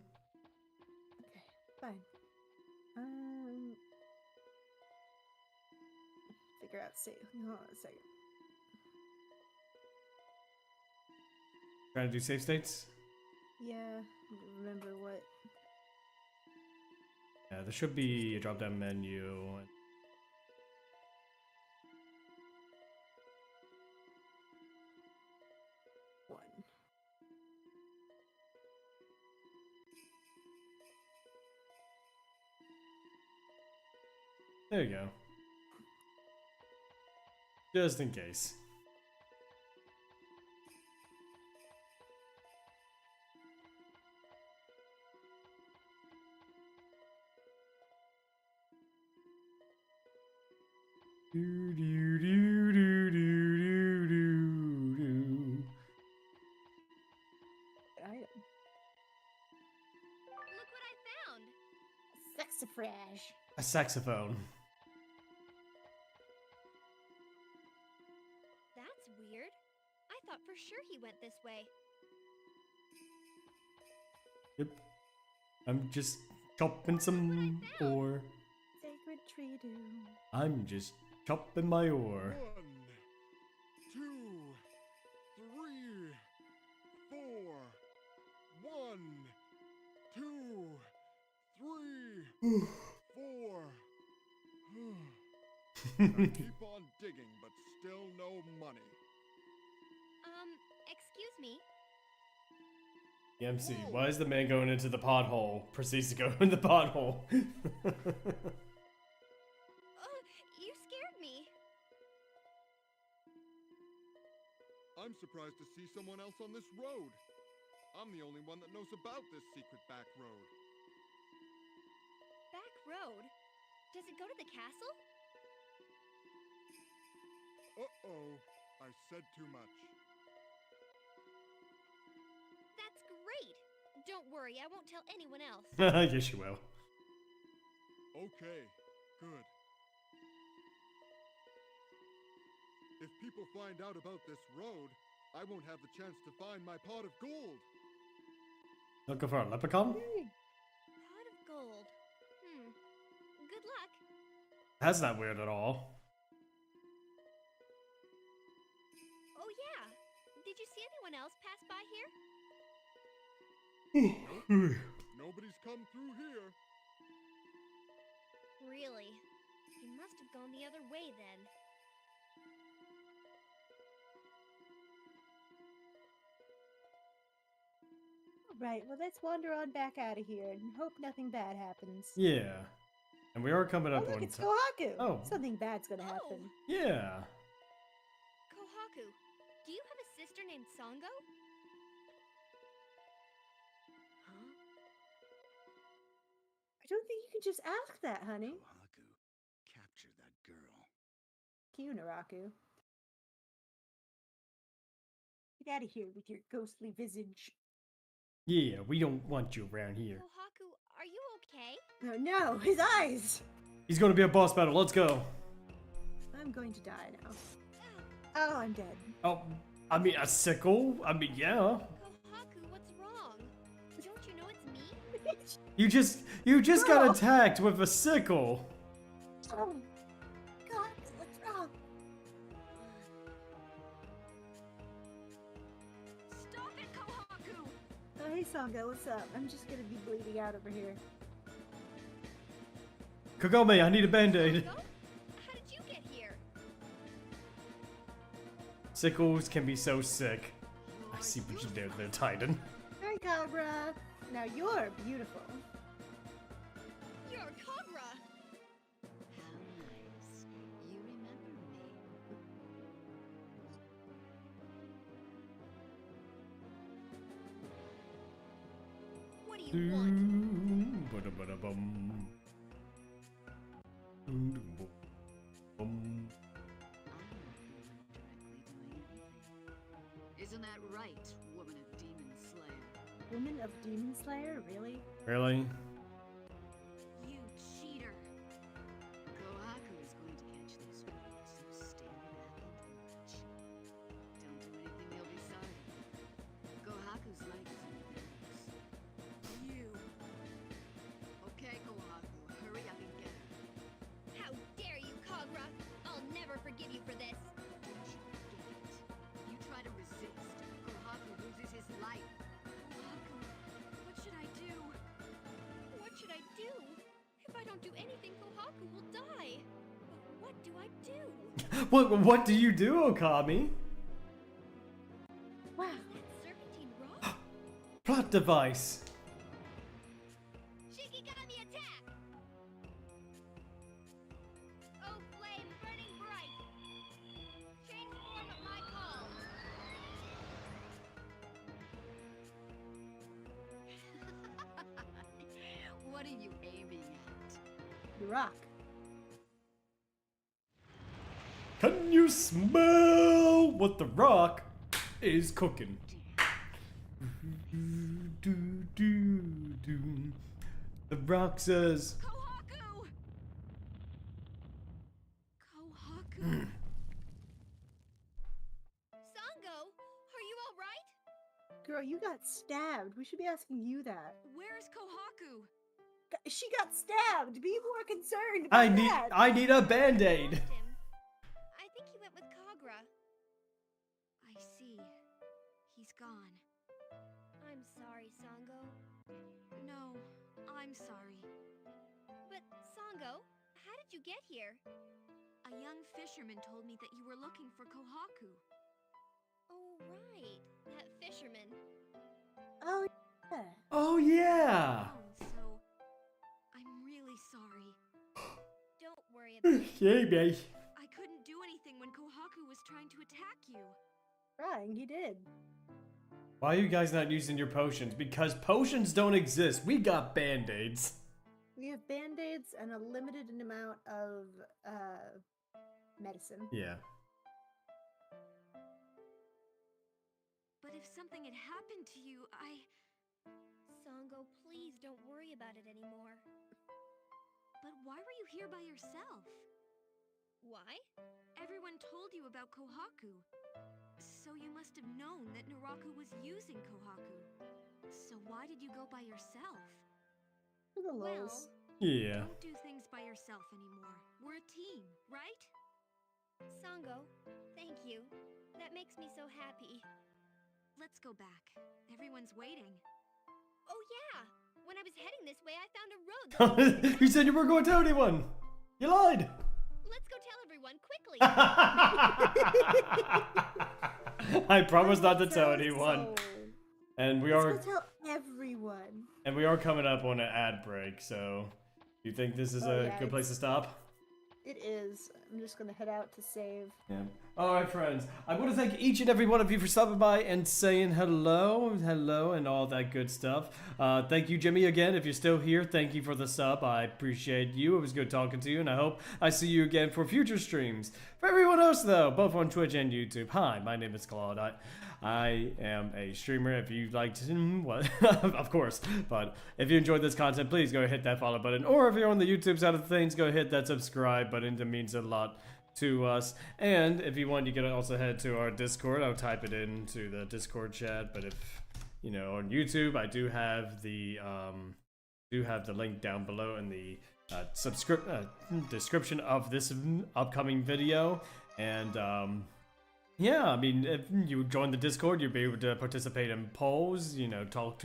Okay, fine. Figure out save. Hold on a second. Trying to do save states? Yeah, remember what. Yeah, there should be a drop down menu. One. There you go. Just in case. Do do do do do do do do. Item. saxophone. That's weird. I thought for sure he went this way. Yep. I'm just chopping some ore. Sacred tree do. I'm just chopping my ore. 1, 2, 3, 4. 1, 2, 3, 4. I keep on digging, but still no money. Excuse me. MC, why is the man going into the pothole? Proceeds to go in the pothole. You scared me. I'm surprised to see someone else on this road. I'm the only one that knows about this secret back road. Back road? Does it go to the castle? Uh-oh, I said too much. That's great. Don't worry, I won't tell anyone else. Yes, you will. Okay, good. If people find out about this road, I won't have the chance to find my pot of gold. Looking for a leprechaun? Pot of gold. Good luck. That's not weird at all. Oh yeah. Did you see anyone else pass by here? Nobody's come through here. Really? He must have gone the other way then. Right, well, let's wander on back out of here and hope nothing bad happens. Yeah. And we are coming up look, on it's Kohaku! Oh. Something bad's gonna happen. Yeah. Kohaku, do you have a sister named Sango? Huh? I don't think you can just ask that, honey. Kohaku, capture that girl. Naraku. Get out of here with your ghostly visage. Yeah, we don't want you around here. Kohaku, are you okay? Oh no, his eyes! He's gonna be a boss battle, let's go. I'm going to die now. Oh, I'm dead. Oh, I mean, a sickle? I mean, yeah. Kohaku, what's wrong? Don't you know it's me? You just got attacked with a sickle. Oh, God, what's wrong? Stop it, Kohaku! Oh, hey, Sango, what's up? I'm just gonna be bleeding out over here. Kagome, I need a band-aid. Sango? How did you get here? Sickles can be so sick. I see what you did there, Titan. Hi, Cobra. Now you're beautiful. You're Kogra! How nice. You remember me. What do you want? Ba-da-ba-da-bum. Bum. Isn't that right, woman of Demon Slayer? Woman of Demon Slayer? Really? Really? You cheater! Kohaku is going to catch this one, so stand back and watch. Don't do anything they'll be sorry. Kohaku's life is in the balance. You! Okay, Kohaku, hurry up and get her. How dare you, Kogra! I'll never forgive you for this! Don't you forget it. You try to resist, Kohaku loses his life. Kohaku, what should I do? What should I do? If I don't do anything, Kohaku will die! But what do I do? What do you do, Okami? Wow. Is that serpentine rock? Plot device. Shikigami attack! Oh, flame burning bright! Change form at my call! What are you aiming at? The rock. Can you smell what the rock is cooking? The rock says, Kohaku! Girl, you got stabbed. We should be asking you that. Where's Kohaku? She got stabbed. Be more concerned about that. I need a band-aid. I think he went with Kagra. I see. He's gone. I'm sorry, Sango. No, I'm sorry. But, Sango, how did you get here? A young fisherman told me that you were looking for Kohaku. Oh, right. That fisherman. Oh, yeah. Oh, yeah. So, I'm really sorry. Don't worry about it. Hey, babe. I couldn't do anything when Kohaku was trying to attack you. Right, he did. Why are you guys not using your potions? Because potions don't exist. We got band-aids. We have band-aids and a limited amount of medicine. Yeah. But if something had happened to you, Sango, please don't worry about it anymore. But why were you here by yourself? Why? Everyone told you about Kohaku. So you must have known that Naraku was using Kohaku. So why did you go by yourself? Well, yeah. Don't do things by yourself anymore. We're a team, right? Sango, thank you. That makes me so happy. Let's go back. Everyone's waiting. Oh yeah! When I was heading this way, I found a road that You said you weren't going to tell anyone. You lied. Let's go tell everyone quickly. I promise not to tell anyone. And we are. Let's go tell everyone. And we are coming up on an ad break, so you think this is a good place to stop? It is. I'm just gonna head out to save. Yeah. Alright, friends. I want to thank each and every one of you for stopping by and saying hello, and all that good stuff. Thank you, Jimmy, again. If you're still here, thank you for the sub. I appreciate you. It was good talking to you, and I hope I see you again for future streams. For everyone else, though, both on Twitch and YouTube, hi, my name is Claude. I am a streamer. If you liked, well, of course, but if you enjoyed this content, please go hit that follow button. Or if you're on the YouTube side of things, go hit that subscribe button. It means a lot to us. And if you want, you can also head to our Discord. I'll type it into the Discord chat. But if you know on YouTube, I do have the link down below in the description of this upcoming video. And yeah, I mean, if you join the Discord, you'll be able to participate in polls, you know, talk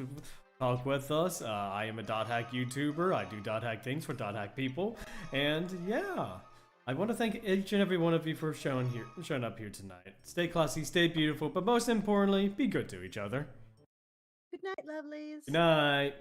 with us. I am a Dot Hack YouTuber. I do Dot Hack things for Dot Hack people. And yeah, I want to thank each and every one of you for showing up here tonight. Stay classy, stay beautiful, but most importantly, be good to each other. Good night, lovelies. Good night.